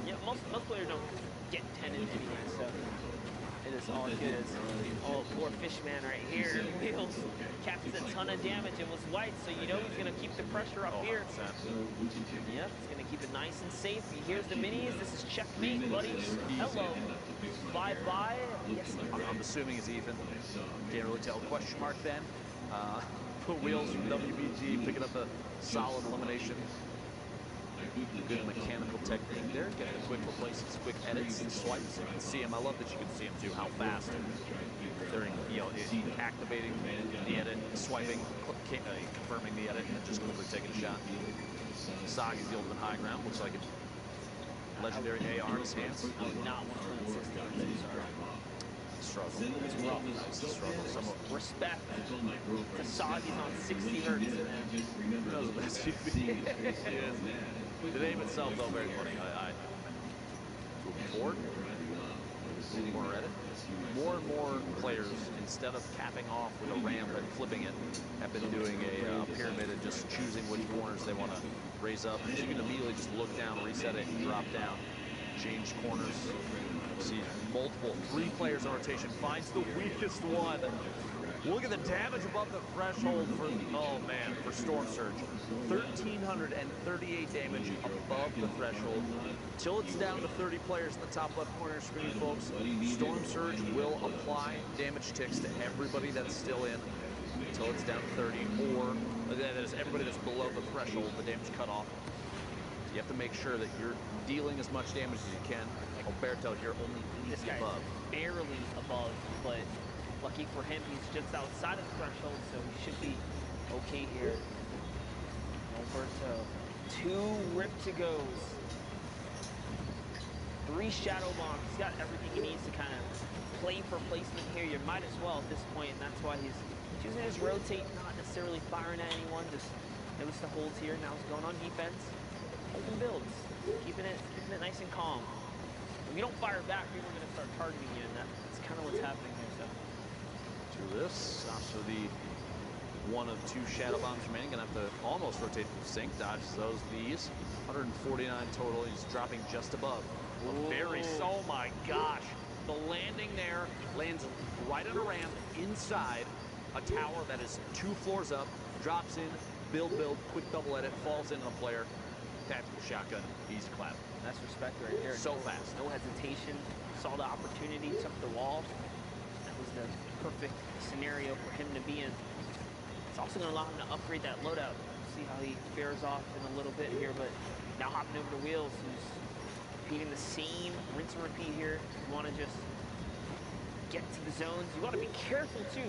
Yeah, most players don't get 10 in anyway, so it is all good. Oh, poor Fishman right here. Wheels catches a ton of damage. It was white, so you know he's going to keep the pressure up here. Yep, he's going to keep it nice and safe. He hears the minis. This is checkmate, buddies. Hello. Bye-bye. Yes. I'm assuming it's Ethan. Can't really tell. Question mark then. Wheels from WBG picking up a solid elimination. Good mechanical technique there. Getting quick replaces, quick edits and swipes. You can see him. I love that you can see him too, how fast they're activating the edit, swiping, confirming the edit, and just quickly taking a shot. Sagi's the ultimate high ground. Looks like a legendary AR in his hands. I would not want to insist on this. struggle. It's rough. It's a struggle. Some Respect to Soggy's on 60 hertz, man. who knows what that's is. The name itself, though, very funny. Moving forward, corner Reddit. More and more players, instead of capping off with a ramp and flipping it, have been doing a pyramid and just choosing which corners they want to raise up. So you can immediately just look down, reset it, and drop down. Change corners. See multiple, 3 players in rotation. Finds the weakest one. Look at the damage above the threshold for, oh man, for Storm Surge. 1,338 damage above the threshold. Till it's down to 30 players in the top left corner screen, folks. Storm Surge will apply damage ticks to everybody that's still in until it's down to 30, or that is everybody that's below the threshold, the damage cutoff. You have to make sure that you're dealing as much damage as you can. Alberto here only This guy's above. barely above, but lucky for him, he's just outside of the threshold, so he should be okay here. Alberto, 2 rip-to-goes. 3 shadow bombs. He's got everything he needs to kind of play for placement here. You might as well at this point, and that's why he's choosing his rotate, not necessarily firing at anyone. Just notice the holds here. Now he's going on defense. Holding builds, keeping it nice and calm. If you don't fire back, people are going to start targeting you, and that's kind of what's happening here. So. To this, after the 1 of 2 shadow bombs remaining, gonna have to almost rotate the sync, dodges those, these. 149 total, he's dropping just above. Oh my gosh. The landing there lands right on a ramp inside a tower that is 2 floors up, drops in, build, quick double edit, falls into the player. Tactical shotgun, easy clap. That's respect right there. So fast. No hesitation, saw the opportunity, took the wall. That was the perfect scenario for him to be in. It's also going to allow him to upgrade that loadout. See how he fares off in a little bit here, but now hopping over to Wheels, who's repeating the same rinse and repeat here. You want to just get to the zones. You want to be careful too.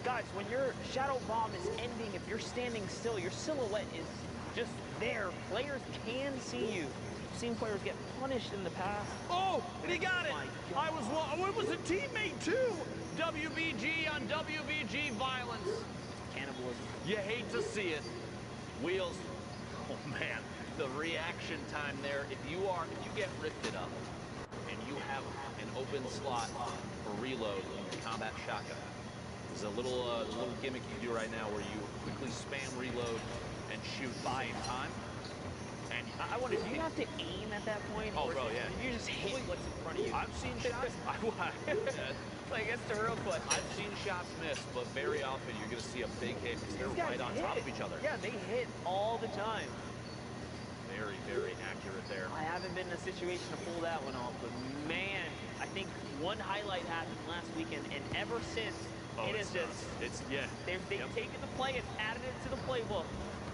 Guys, when your shadow bomb is ending, if you're standing still, your silhouette is just there. Players can see you. I've seen players get punished in the past. Oh, and he got it. It was a teammate too. WBG on WBG violence. Cannibalism. You hate to see it. Wheels. Oh man, the reaction time there. If you get rifted up and you have an open slot for reload in the combat shotgun, there's a little gimmick you do right now where you quickly spam reload and shoot by time. And I wonder, do you have to aim at that point? Oh, bro, yeah. You just hit what's in front of you. I've seen shots. Like, it's the real question. I've seen shots missed, but very often you're going to see a big hit because they're right on top of each other. Yeah, they hit all the time. Very, very accurate there. I haven't been in a situation to pull that one off, but man, I think one highlight happened last weekend, and ever since, it is just... They've taken the play and added it to the playbook.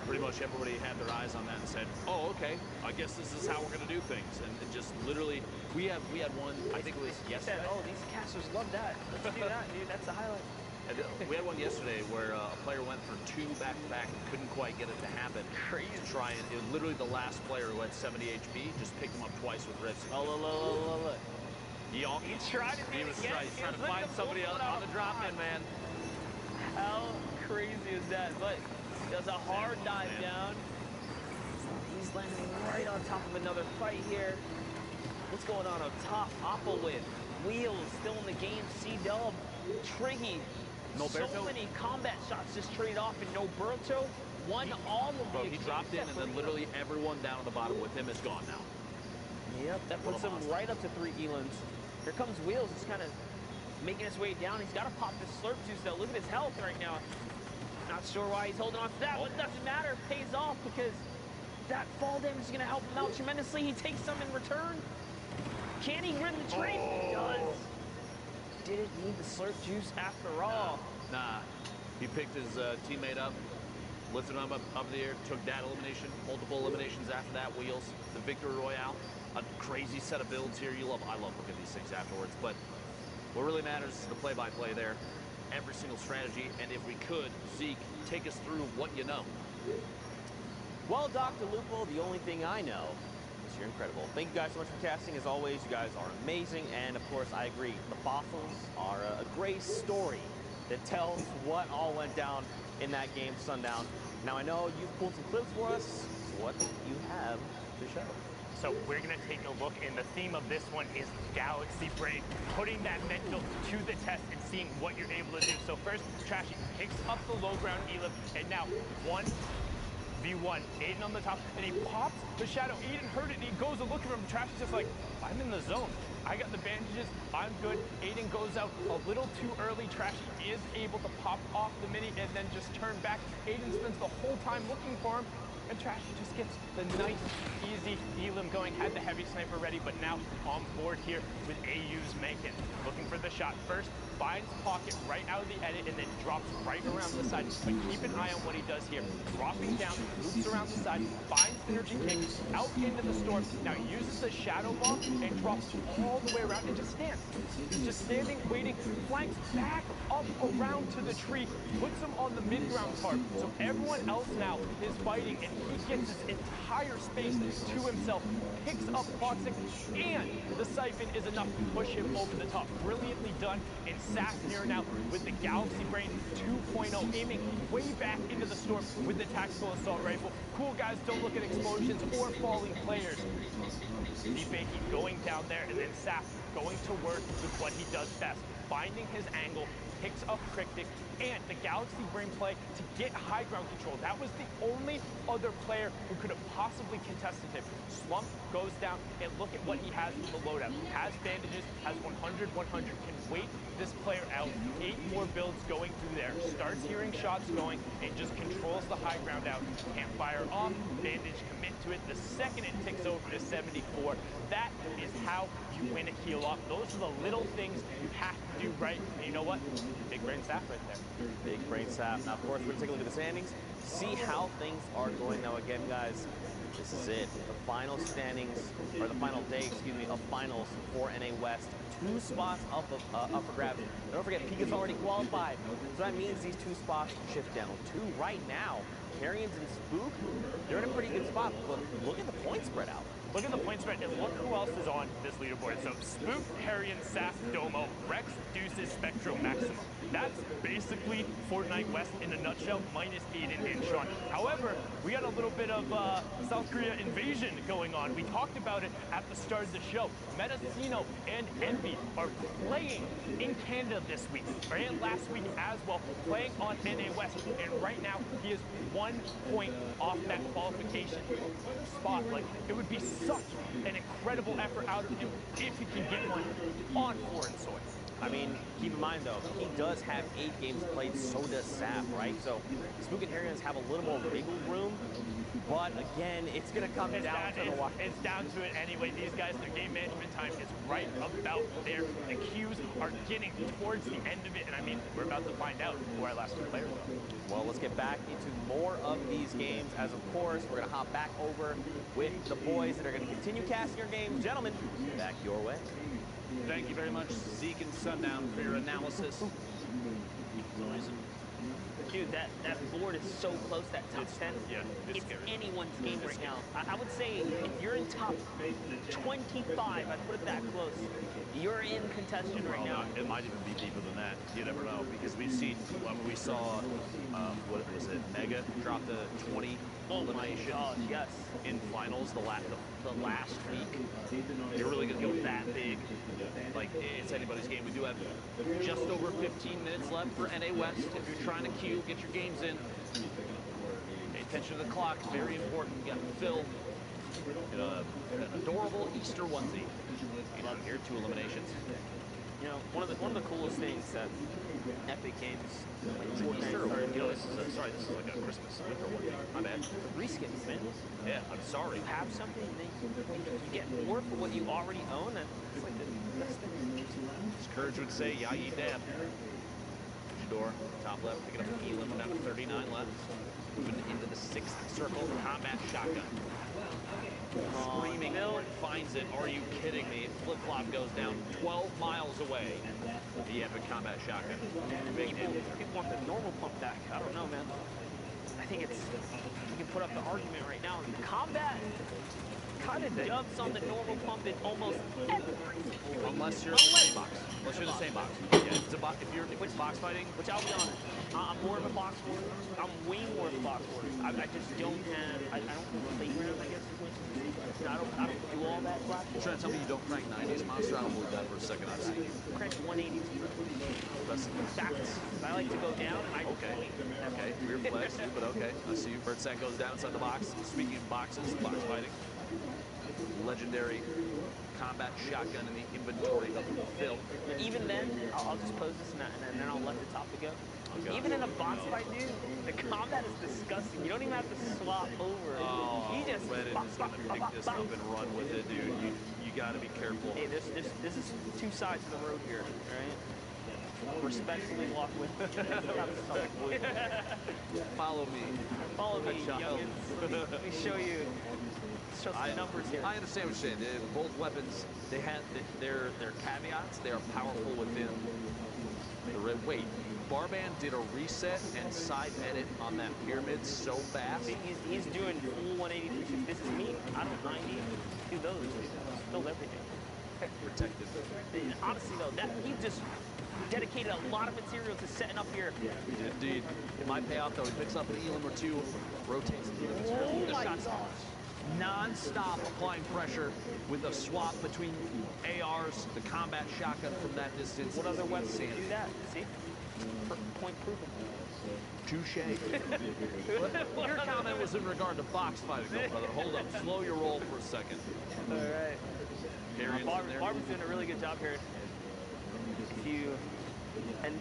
Pretty much everybody had their eyes on that and said, oh, okay, I guess this is how we're going to do things. And it just literally, we had one, I think it was yesterday. Said, oh, these casters love that. Let's do that, dude. That's the highlight. And we had one yesterday where a player went for 2 back-to-back and couldn't quite get it to happen. Crazy. To try and, literally the last player who had 70 HP just picked him up twice with rips. Oh, look. He tried to He was trying to find somebody else on the drop-in, man. How crazy is that? But does a hard dive down. He's landing right on top of another fight here. What's going on up top? Oppo with Wheels still in the game. C-Dub, Triggy. So many combat shots just traded off, and Noberto won all of the he dropped in, and then literally everyone down at the bottom with him is gone now. Yep, that puts him right up to 3 Elans. Here comes Wheels. He's kind of making his way down. He's got to pop this slurp juice, though. Look at his health right now. Not sure why he's holding on to that, but it doesn't matter. It pays off because that fall damage is going to help him out tremendously. He takes some in return. Can he win the trade? He does. Didn't need the slurp juice after all. Nah. He picked his teammate up, lifted him up in the air, took that elimination, multiple eliminations after that, Wheels, the Victory Royale. A crazy set of builds here. I love looking at these things afterwards, but what really matters is the play-by-play there. Every single strategy, and if we could, Zeke, take us through what you know. Well, Dr. Lupo, the only thing I know You're incredible. Thank you guys so much for casting. As always, you guys are amazing. And of course, I agree. The fossils are a great story that tells what all went down in that game, Sundown. Now, I know you've pulled some clips for us. So what do you have to show? So we're gonna take a look, and the theme of this one is Galaxy Brain, putting that mental to the test and seeing what you're able to do. So first, Trashy picks up the low ground Elim, and now 1v1. Aiden on the top, and he pops the shadow. Aiden heard it, and he goes to look for him. Trashy's just like, I'm in the zone. I got the bandages, I'm good. Aiden goes out a little too early. Trashy is able to pop off the mini and then just turn back. Aiden spends the whole time looking for him, and Trashy just gets the nice, easy Elim going. Had the heavy sniper ready, but now on board here with AU's Mankin. Looking for the shot. First, finds Pocket right out of the edit and then drops right around the side. But keep an eye on what he does here. Dropping down, loops around the side, finds Synergy Kick, out into the storm. Now he uses the Shadow Bomb and drops all the way around and just stands. He's just standing, waiting, flanks back up around to the tree, puts him on the mid-ground tarp. So everyone else now is fighting, and he gets this entire space to himself, picks up Toxic, and the Siphon is enough to push him over the top. Brilliantly done. And Sass here now with the Galaxy Brain 2.0, aiming way back into the storm with the tactical assault rifle. Cool guys don't look at explosions or falling players. Z-Fakey going down there, and then Sass going to work with what he does best, finding his angle, picks up Cryptic, and the Galaxy Brain play to get high ground control. That was the only other player who could have possibly contested him. Slump goes down, and look at what he has in the loadout. Has bandages, has 100, can wait this player out. 8 more builds going through there. Starts hearing shots going and just controls the high ground out. Can't fire off, bandage, commit to it. The second it ticks over to 74, that is how you win a heal off. Those are the little things you have to do right. And you know what? Big brain Saf right there. Big brain Saf. Now, of course, we're going to take a look at the standings, see how things are going. Now, again, guys, this is it. The final standings, or the final day, excuse me, of finals for NA West. 2 spots up for grabs. And don't forget, Pika's already qualified. So that means these 2 spots shift down to right now. Carrions and Spook, they're in a pretty good spot. But look at the point spread out. Look at the point spread, and look who else is on this leaderboard. So Spook, Harrion, Sass, Domo, Rex, Deuces, Spectro, Maximum. That's basically Fortnite West in a nutshell, minus Aiden and Sean. However, we got a little bit of South Korea invasion going on. We talked about it at the start of the show. Medicino and Envy are playing in Canada this week, and last week as well, playing on NA West. And right now, he is 1 point off that qualification spot. Like, it would be such an incredible effort out of him if he can get one on foreign soil. I mean, keep in mind, though, he does have 8 games played, so does Saf, right? So Spook and Harrions have a little more wiggle room, but again, it's going to come down to the wire. It's down to it anyway. These guys, their game management time is right about there. The queues are getting towards the end of it, and I mean, we're about to find out who our last 2 players are. Well, let's get back into more of these games, as of course, we're going to hop back over with the boys that are going to continue casting your games. Gentlemen, back your way. Thank you very much, Zeke and Sundown, for your analysis. Dude, that board is so close, that top 10. Yeah, it's anyone's game right now. I would say if you're in top 25, I'd put it that close, you're in contention right now. It might even be deeper than that. You never know, because we've seen, we saw, what was it, Mega drop the 20 elimination yes. in finals the last week. You're really going to go that big. Like, it's anybody's game. We do have just over 15 minutes left for NA West. If you're trying to queue, get your games in. Pay attention to the clock. Very important. You got Phil in an adorable Easter onesie. Love here, 2 eliminations. You know, one of the coolest things that Epic Games, like Easter, or, you know, this is like a Christmas winter one. My bad. Reskins, man. Yeah, I'm sorry. You have something, you get more for what you already own, and it's like the best thing. As Courage would say, yeah, you dab. Door, top left, picking up the Elim, down to 39 left. Moving into the 6th circle, combat shotgun. Screaming, finds it. Are you kidding me? Flip-flop goes down 12 miles away. The epic combat shotgun. People want the normal pump back. I don't know, man. I think it's, you can put up the argument right now. Combat kind of jumps on the normal pump in almost every situation. Unless you're in the same box. Unless you're in the same box. Yeah, if it's box fighting. Which I'll be honest, I'm more of a box warrior. I'm way more of a box warrior. I just don't have, I don't have a playground, I guess is what you mean. You know, I don't do all that flash. You're trying to tell me you don't crank 90s, Monster? I don't believe that for a second. I've seen you. Crank 180s. Backwards. I like to go down and I Okay. Okay. Weird flex, but okay. I see you. First set goes down inside the box. Speaking of boxes, box fighting. Legendary combat shotgun in the inventory of Phil. Even then, I'll just pose this and then I'll let the topic go. Okay. Even in a box fight, dude, the combat is disgusting. You don't even have to swap over. Oh, you just Lennon is going to pick this up and run with it, dude. You got to be careful. Hey, this is two sides of the road here, all right? Respectfully walk with Follow me. Follow me, youngins. Let me show you. Show some numbers here. I understand what you're saying. Both weapons, they have their caveats. They are powerful within the red weight. Barband did a reset and side edit on that pyramid so fast. He's doing full 180. This is me. I don't 90. Do those. Build everything. Protected. Honestly, though, he just dedicated a lot of material to setting up here. Indeed. It might pay off, though. He picks up an elim or two, rotates the Oh the my shots gosh. non-stop applying pressure with a swap between ARs, the combat shotgun from that distance. What other weapons do that? See? Point proven. Touche. Your comment was in regard to box fighting, though, brother. Hold up. Slow your roll for a second. All right. Barber's doing a really good job here. If you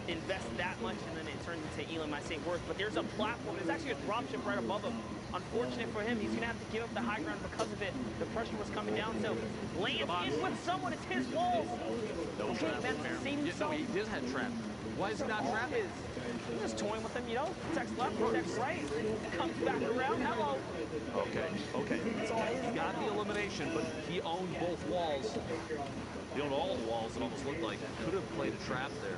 invest that much and then it turns into Elam, I say worth. But there's a platform. There's actually a dropship right above him. Unfortunate for him, he's going to have to give up the high ground because of it. The pressure was coming down, so lands in with someone. It's his walls. No trap man, save himself. No, he did have trap. Why is he not trapping? He's just toying with him, you know? Protects left, protects right. Comes back around. Hello. Okay. He got the elimination, but he owned both walls. He owned all the walls, it almost looked like. Could have played a trap there.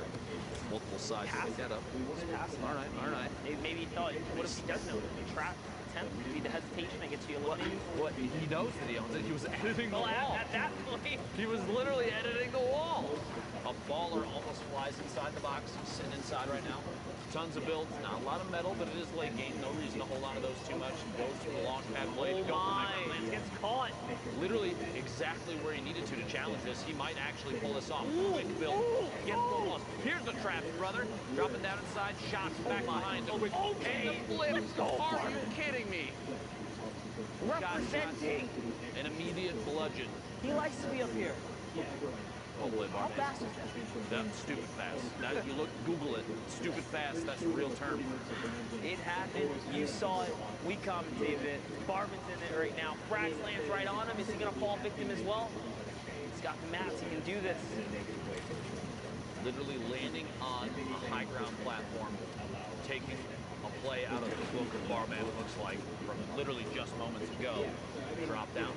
Multiple sides to pick that up. All right. Maybe he thought, what if he does know it? Trap. Maybe the hesitation that gets you eliminated. What? He knows that he owns it. He was editing the wall. At that point. He was literally editing the wall. A baller almost flies inside the box. He's sitting inside right now. Tons of builds. Not a lot of metal, but it is late game. No reason to hold on to those too much. Goes to the launch pad blade. Oh my. Gets caught. Literally exactly where he needed to challenge this. He might actually pull this off. Quick build. Gets the walls. Here's the traps, brother. Dropping down inside. Shots back behind. And the flip. Are you kidding me? Representing. An immediate bludgeon. He likes to be up here. Oh, boy, How fast is that? That's stupid fast. Now, if you look, Google it. Stupid fast, that's a real term. It happened. You saw it. We commentated it. Barman's in it right now. Frax lands right on him. Is he going to fall victim as well? He's got the mats. He can do this. Literally landing on a high ground platform, taking a play out of the book of Barman, it looks like, from literally just moments ago. Drop down,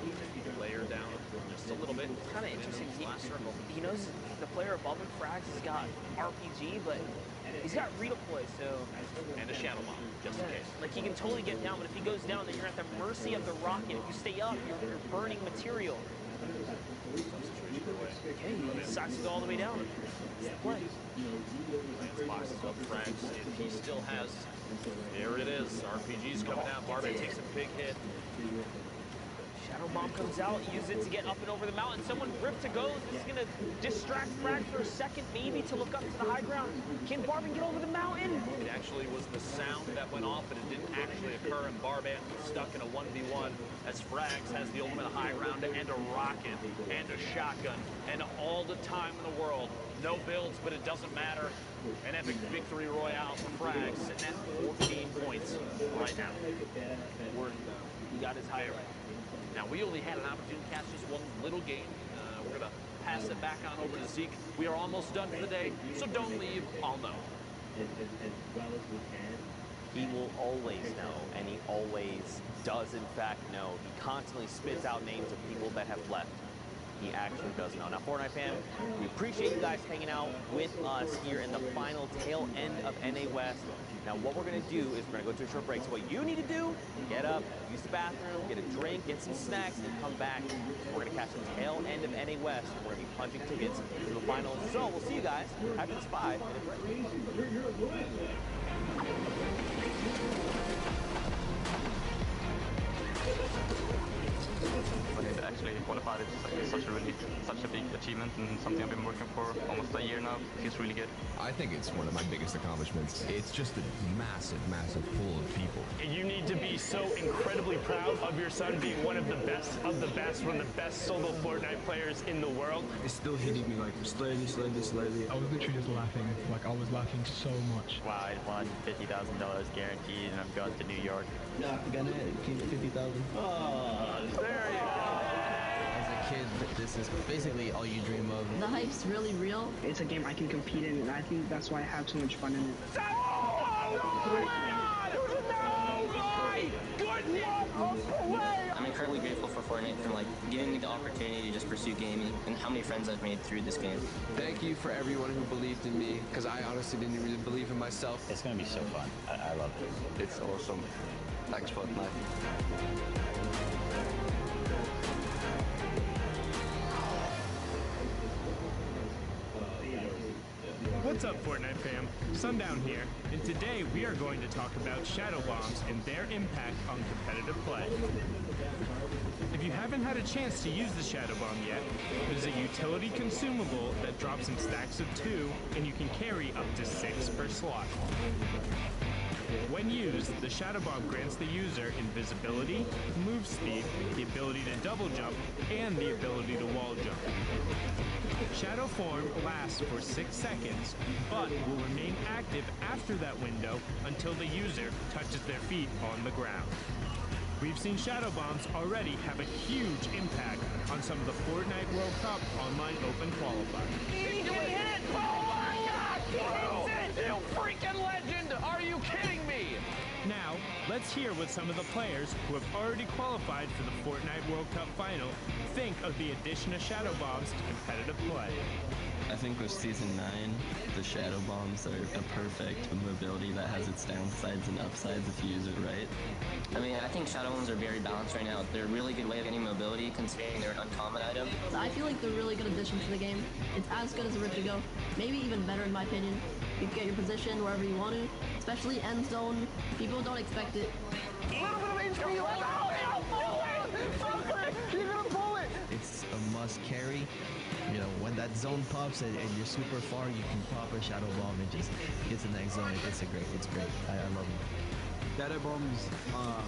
layer down just a little bit. It's kind of interesting. He knows the player above him, Frax, has got RPG, but he's got redeploy, so... And a shadow bomb, just in case. Like, he can totally get down, but if he goes down, then you're at the mercy of the rocket. If you stay up, you're burning material. Okay, he decides to go all the way down. Play. Boxes up Frags. If he still has... There it is. RPG's coming out. Barman takes a big hit. Shadow Bomb comes out, use it to get up and over the mountain. Someone ripped to go. This is going to distract Frag for a second, maybe, to look up to the high ground. Can Barban get over the mountain? It actually was the sound that went off, but it didn't actually occur, and Barban was stuck in a 1v1 as Frags has the ultimate high ground and a rocket and a shotgun and all the time in the world. No builds, but it doesn't matter. An epic victory royale for Frags, sitting at 14 points right now. He got his high right. Now, we only had an opportunity to catch just one little game. We're going to pass it back on over to Zeke. We are almost done for the day, so don't leave. I'll know. He will always know, and he always does, in fact, know. He constantly spits out names of people that have left. he actually does know. Now, Fortnite fam, we appreciate you guys hanging out with us here in the final tail end of NA West. Now, what we're going to do is we're going to go to a short break. So what you need to do, get up, use the bathroom, get a drink, get some snacks, and come back. So we're going to catch the tail end of NA West, and we're going to be punching tickets to the finals. So we'll see you guys after this 5-minute break. When it actually qualified, it's such a big achievement and something I've been working for almost a year now. It feels really good. I think it's one of my biggest accomplishments. It's just a massive, massive pool of people. You need to be so incredibly proud of your son being one of the best, one of the best solo Fortnite players in the world. It's still hitting me like slowly. I was literally just laughing. Like I was laughing so much. Wow, I won $50,000 guaranteed and I'm going to New York. Not gonna keep 50,000. Oh, there you go. As a kid, this is basically all you dream of. The hype's really real. It's a game I can compete in, and I think that's why I have so much fun in it. I'm incredibly grateful for Fortnite for giving me the opportunity to just pursue gaming and how many friends I've made through this game. Thank you for everyone who believed in me, because I honestly didn't really believe in myself. It's going to be so fun. I love it. It's awesome. Thanks, Fortnite. What's up, Fortnite fam? Sundown here, and today we are going to talk about shadow bombs and their impact on competitive play. If you haven't had a chance to use the shadow bomb yet, it is a utility consumable that drops in stacks of 2, and you can carry up to 6 per slot. When used, the shadow bomb grants the user invisibility, move speed, the ability to double jump, and the ability to wall jump. Shadow form lasts for 6 seconds, but will remain active after that window until the user touches their feet on the ground. We've seen shadow bombs already have a huge impact on some of the Fortnite World Cup online open qualifiers. He can hit! Oh my God! He hits it! You freaking legend! Are you kidding me? Now, let's hear what some of the players who have already qualified for the Fortnite World Cup final think of the addition of shadow bombs to competitive play. I think with Season 9, the shadow bombs are a perfect mobility that has its downsides and upsides if you use it right. I mean, I think shadow bombs are very balanced right now. They're a really good way of getting mobility considering they're an uncommon item. I feel like they're a really good addition to the game. It's as good as a Vertigo, maybe even better in my opinion. You can get your position wherever you want to, especially end zone. People don't expect it. It's a must carry. You know, when that zone pops and you're super far, you can pop a shadow bomb and just get to the next zone. It's great. I love it. Shadow bombs are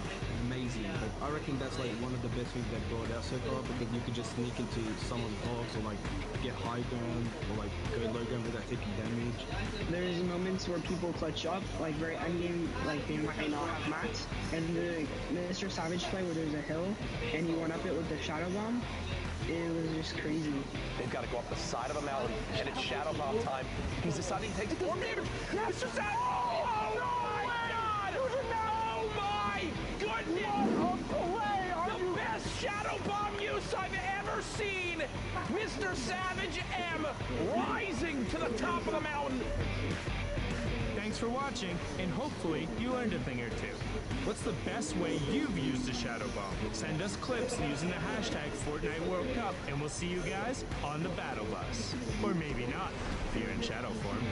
amazing. Like, I reckon that's like one of the best things they've brought out so far, because you could just sneak into someone's box or get high ground or go low ground without taking damage. There's moments where people clutch up, very endgame, they might not have mats. And the Mr. Savage play where there's a hill and he went up it with the shadow bomb. It was just crazy. They've got to go up the side of a mountain, and it's shadow bomb time. He's deciding to take 4 damage. Mr. Savage! Oh my God! Oh my goodness! The best shadow bomb use I've ever seen! Mr. Savage M rising to the top of the mountain. Thanks for watching, and hopefully you learned a thing or two. What's the best way you've used a shadow bomb? Send us clips using the hashtag Fortnite World Cup, and we'll see you guys on the battle bus. Or maybe not, if you're in shadow form.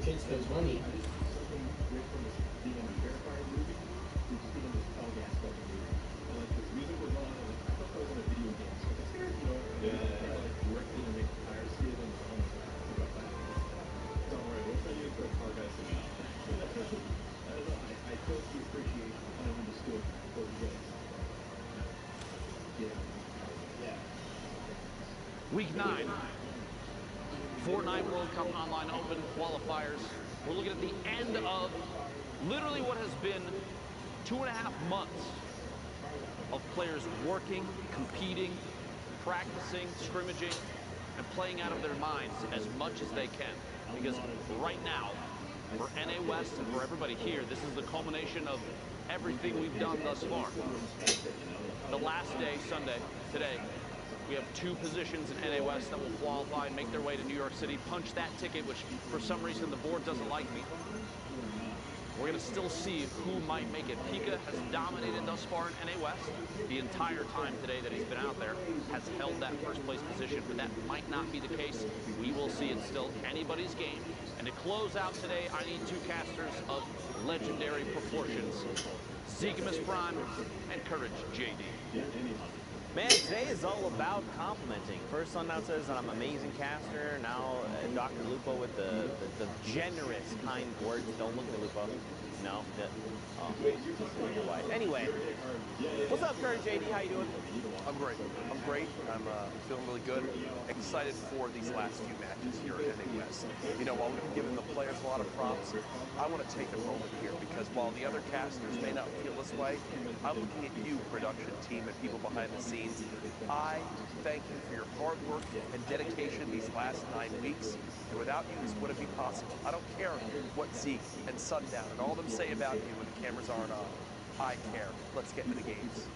Kids spends money. Week 9. Fortnite World Cup Online Open qualifiers. We're looking at the end of literally what has been 2.5 months of players working, competing, practicing, scrimmaging, and playing out of their minds as much as they can. Because right now, for NA West and for everybody here, this is the culmination of everything we've done thus far. The last day, Sunday, today, we have 2 positions in NA West that will qualify and make their way to New York City, punch that ticket, which for some reason the board doesn't like me. We're going to still see who might make it. Pika has dominated thus far in NA West. The entire time today that he's been out there has held that first place position, but that might not be the case. We will see. It's still anybody's game. And to close out today, I need 2 casters of legendary proportions. Zekimus Prime and Courage JD. Man, today is all about complimenting. First, Sundown says that I'm an amazing caster. Now, Dr. Lupo with the generous, kind words. Don't look at me, Lupo. No. Oh, wait. Your wife. Anyway, what's up, Courage JD? How you doing? I'm great. I'm great. I'm feeling really good. Excited for these last few matches here at NA West. You know, while we've been giving the players a lot of props, I want to take a moment here because while the other casters may not feel this way, I'm looking at you, production team, and people behind the scenes. I thank you for your hard work and dedication these last 9 weeks. And without you, this wouldn't be possible. I don't care what Zeke and Sundown and all of them say about you when the cameras aren't on. I care. Let's get into the games.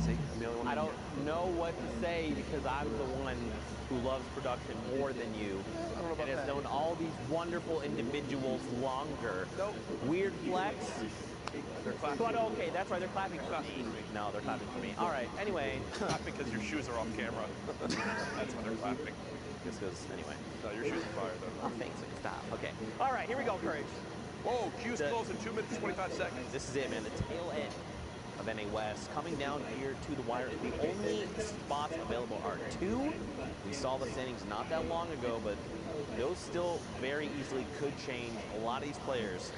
See, I'm the only one. I don't know what to say because I'm the one who loves production more than you. I don't know about and has that. known all these wonderful individuals longer. Nope. Weird flex. They're clapping. But okay, that's right, they're clapping for me. No, they're clapping for me. All right, anyway. Clapping because your shoes are off camera. That's why they're clapping. Just because, anyway. No, your shoes are fire, though. Oh, thanks. Stop. Okay. All right, here we go, Courage. Whoa, queue's close in 2 minutes, 25 seconds. This is it, man. The tail end of NA West coming down here to the wire. The only spots available are 2. We saw the standings not that long ago, but those still very easily could change. A lot of these players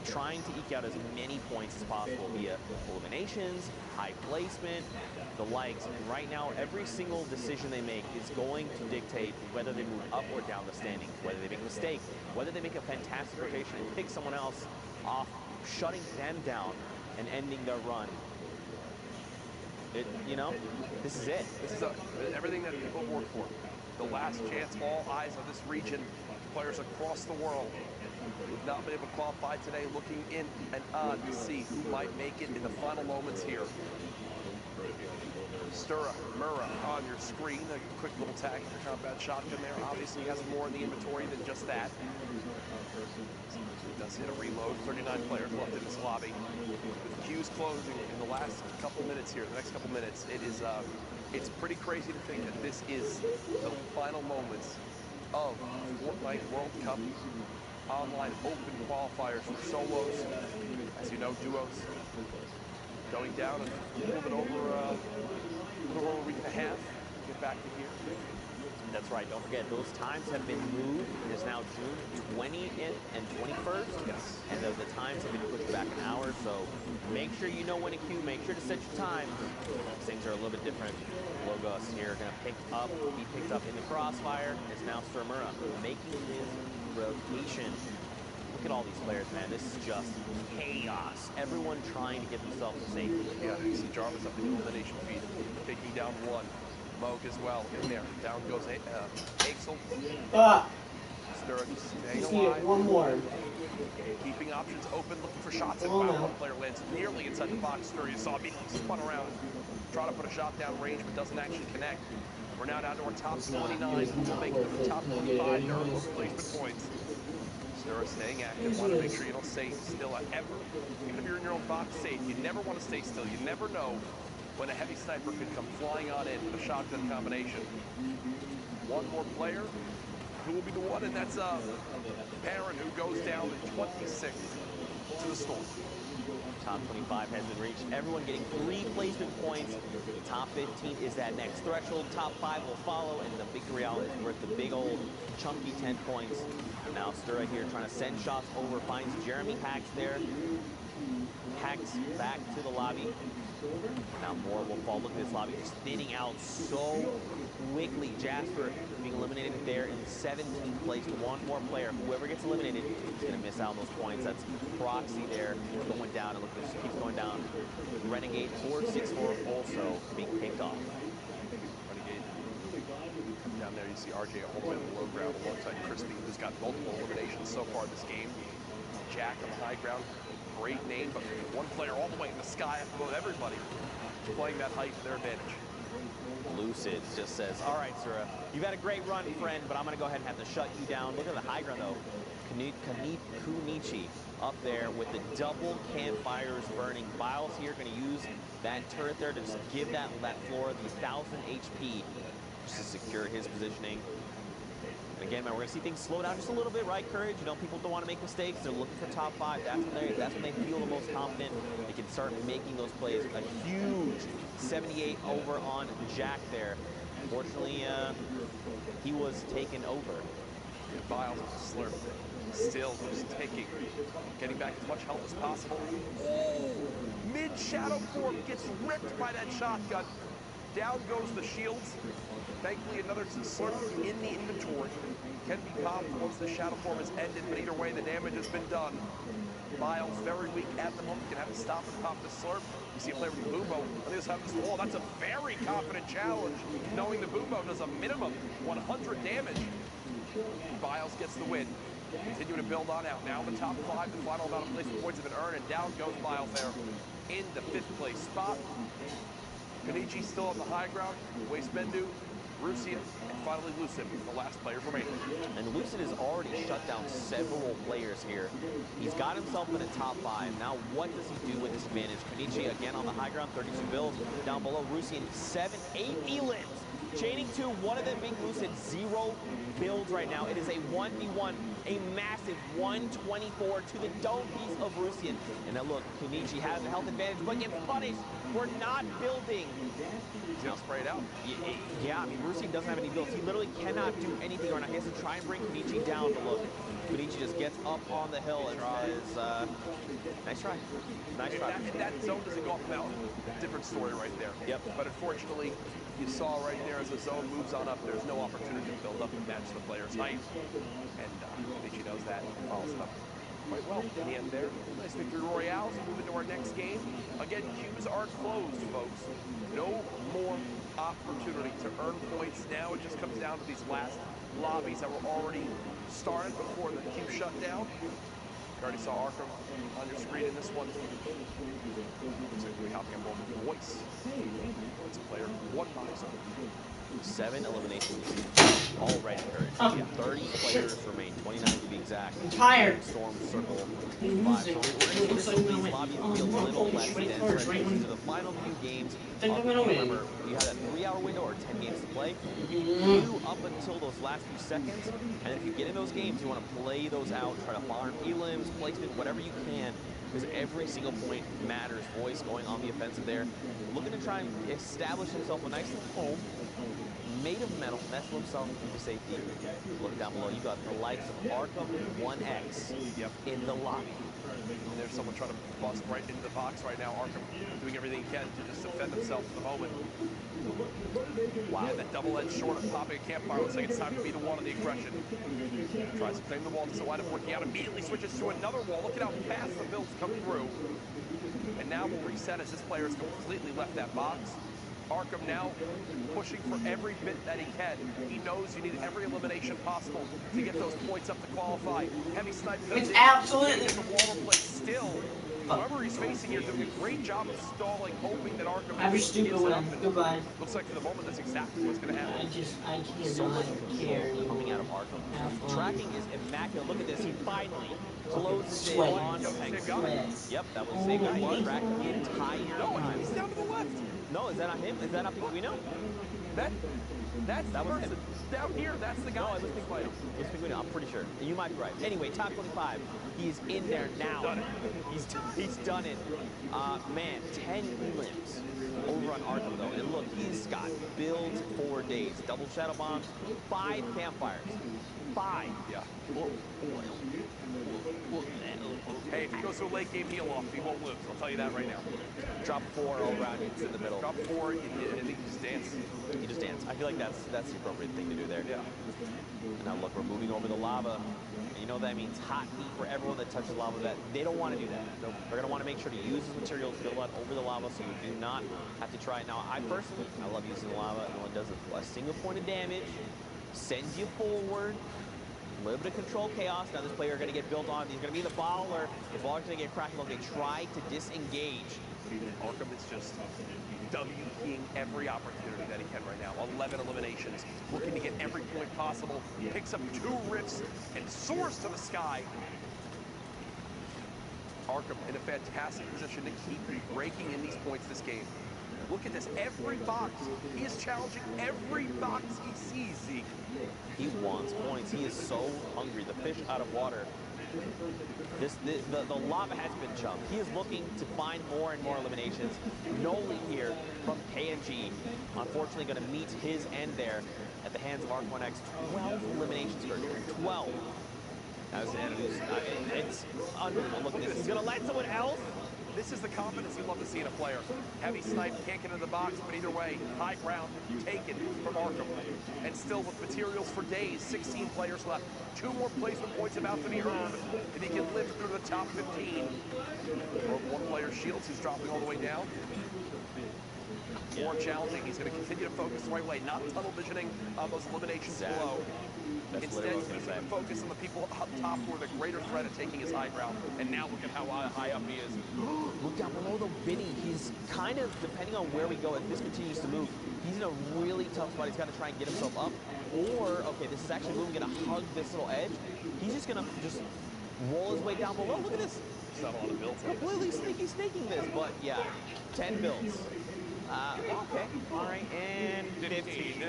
trying to eke out as many points as possible via eliminations, high placement, the likes. And right now, every single decision they make is going to dictate whether they move up or down the standings, whether they make a mistake, whether they make a fantastic rotation and pick someone else off, shutting them down and ending their run. You know, this is it. This is everything that people have worked for. The last chance, all eyes on this region, players across the world who've not been able to qualify today, looking in and on to see who might make it in the final moments here. Stura, Murrah on your screen, a quick little tag in your combat shotgun there. Obviously has more in the inventory than just that. He does hit a reload, 39 players left in this lobby. With queues closing in the last couple minutes here, the next couple minutes, it is, it's pretty crazy to think that this is the final moments of Fortnite World Cup Online Open qualifiers for solos. As you know, duos going down in a little bit over a week and a half. Get back to here. That's right. Don't forget, those times have been moved. It is now June 20th and 21st. Yes. And the times have been pushed back an hour. So make sure you know when to queue. Make sure to set your times. Things are a little bit different. Logos here going to be picked up in the crossfire. It's now Sturmura making his rotation. Look at all these players, man. This is just chaos. Everyone trying to get themselves to safety. Yeah, you see Jarvis up in the elimination feed, taking down 1. Moog as well in there. Down goes Axel. Sturridge staying alive. One more. Keeping options open, looking for shots in foul. One player lands nearly inside the box. Sturridge, you saw immediately spun around, try to put a shot down range, but doesn't actually connect. We're now down to our top 29. We'll make it to the top 25. There are those placement points. Sturridge staying active. Want to make sure you don't stay still ever. Even if you're in your own box safe, you never want to stay still. You never know when a heavy sniper could come flying on in with a shotgun combination. One more player, who will be the one, and that's Perrin, who goes down to 26th to the storm. Top 25 has been reached. Everyone getting 3 placement points. Top 15 is that next threshold. Top 5 will follow, and the victory out is worth the big old chunky 10 points. Now Stura here trying to send shots over, finds Jeremy Hacks there. Hacks back to the lobby. Now more will fall. Look at this lobby just thinning out so quickly. Jasper being eliminated there in 17th place. One more player. Whoever gets eliminated is going to miss out on those points. That's Proxy there going down. And look at this, keeps going down. Renegade 464 also being picked off. Renegade comes down there. You see RJ all the way on the low ground alongside Crispy, who's got multiple eliminations so far this game. Jack on the high ground. Great name, but one player all the way in the sky up above everybody, playing that height to their advantage. Lucid just says, all right, Sura, you've had a great run, friend, but I'm going to go ahead and have to shut you down. Look at the high ground, though. Kunichi up there with the double campfires burning. Biles here going to use that turret there to just give that floor the 1,000 HP just to secure his positioning. And again, man, we're going to see things slow down just a little bit, right, Courage? You know, people don't want to make mistakes. They're looking for top 5. That's when they feel the most confident. They can start making those plays. A huge 78 over on Jack there. Unfortunately, he was taken over. Yeah, Biles with the slurp. Still just taking, getting back as much health as possible. Oh! Mid-shadow form gets ripped by that shotgun. Down goes the shields. Thankfully, another slurp in the inventory can be popped once the shadow form is ended, but either way, the damage has been done. Biles very weak at the moment, can have to stop and pop the slurp. You see a player with Bumbo on the other side of this wall. That's a very confident challenge, knowing the Bumbo does a minimum 100 damage. Biles gets the win. Continuing to build on out. Now in the top 5, the final amount of placement points have been earned, and down goes Biles there in the 5th place spot. Kenichi still on the high ground. Wastebendu, Rusian, and finally Lucid, the last players remaining. And Lucid has already shut down several players here. He's got himself in a top 5. Now, what does he do with this advantage? Kenichi again on the high ground, 32 builds. Down below, Rusian, 8 elims. Chaining 2, one of them being Lucid, 0 builds right now. It is a 1v1, a massive 124 to the dome piece of Rusian. And now look, Kenichi has the health advantage, but gets punished for not building. He's gonna spray it out. Yeah, I mean, Rusian doesn't have any builds. He literally cannot do anything right now. He has to try and bring Kenichi down, but look, Kenichi just gets up on the hill and says, nice try. Nice try. If that zone doesn't go up the mountain, different story right there. Yep. But unfortunately, you saw right there as the zone moves on up, there's no opportunity to build up and match the player's height. And Kenichi knows that and follows it up quite well in the end there. Nice victory royale. So move into our next game. Again, queues are closed, folks. No more opportunity to earn points. Now it just comes down to these last lobbies that were already started before the queue shut down. You already saw Arkham on your screen in this one. Looks like we're hopping on board with voice. It's a player, 1 box. 7 eliminations already occurred. Yeah, 30 players remain, 29 to be exact. I'm tired. Storm Circle. I'm losing. It looks like I'm gonna win. Lobbies Oh, be a no, little holy less shit, dense, first, right? right These when- are the final few games. I think I'm gonna win. Remember, you have that 3-hour window or 10 games to play. You can queue up until those last few seconds, and if you get in those games, you want to play those out, try to farm elims, placement, whatever you can, because every single point matters. Voice going on the offensive there, looking to try and establish himself a nice little home. Made of metal, nestled himself into safety. Look down below, you got the likes of Arkham 1X in the lobby. And there's someone trying to bust right into the box right now. Arkham doing everything he can to just defend himself for the moment. Wow. And that double-edged sword of popping a campfire looks like it's time to be the one of the aggression. Tries to claim the wall, doesn't wind up working out. Immediately switches to another wall. Look at how fast the builds come through. And now we'll reset as this player has completely left that box. Arkham now pushing for every bit that he can. He knows you need every elimination possible to get those points up to qualify. Heavy sniper. It's absolutely the wall replay still. Whoever he's facing here doing a great job of stalling, hoping that Arkham Have your stupid win. Goodbye. Looks like for the moment that's exactly what's going to happen. I can't So much care coming out of Arkham. Tracking is immaculate. Look at this. He finally closes in Sweat. on Peg. Sweat. Yep, that was the guy who tracked the entire time. He's down to the left. No, is that not him? Is that not Pinguino? That's the person down here. That's the guy. No, it was Pinguino. It was Pinguino. I'm pretty sure. You might be right. Anyway, top 25. He's in there now. Done it. He's done it. Man, 10 elims over on Arkham though. And look, he's got builds for days. Double shadow bombs, 5 campfires. 5. Yeah. Hey, if he goes goes to a late game heal off. He won't lose. I'll tell you that right now. Drop 4 all around you in the middle. Drop 4, and I think you just dance. You just dance. I feel like that's the appropriate thing to do there. Yeah. And now look, we're moving over the lava. And you know that means hot heat for everyone that touches lava. That they don't want to do that. They're going to want to make sure to use this material to build out over the lava, so you do not have to try it. Now, I personally, I love using the lava. It only does a single point of damage, sends you forward. A little bit of control chaos. Now this player going to get built on. He's going to be the baller. The baller's going to get cracked. They try to disengage. Arkham is just WPing every opportunity that he can right now. 11 eliminations, looking to get every point possible. Picks up 2 rifts and soars to the sky. Arkham in a fantastic position to keep raking in these points this game. Look at this, every box. He is challenging every box he sees, Zeke. He wants points. He is so hungry. The fish out of water. The lava has been jumped. He is looking to find more and more eliminations. No lead here from KNG. Unfortunately, going to meet his end there at the hands of Arc1X. 12 eliminations for 12. It's unbelievable. Look at this. He's going to let someone else. This is the confidence you love to see in a player. Heavy snipe, can't get into the box, but either way, high ground taken from Arkham. And still with materials for days, 16 players left. 2 more placement points about to be earned if he can live through the top 15. One player shields, he's dropping all the way down. More challenging, he's going to continue to focus the right way, not tunnel visioning on those eliminations below. Instead, he's going to focus on the people up top who are the greater threat of taking his high ground. And now look at how high up he is. Look down below, though, Vinny. He's kind of, depending on where we go, if this continues to move, he's in a really tough spot. He's got to try and get himself up. Or, okay, this is actually moving, going to hug this little edge. He's just going to just roll his way down below. Look at this. There's not a lot of builds. Completely snaking this, but yeah, 10 builds. Okay, all right, and 15.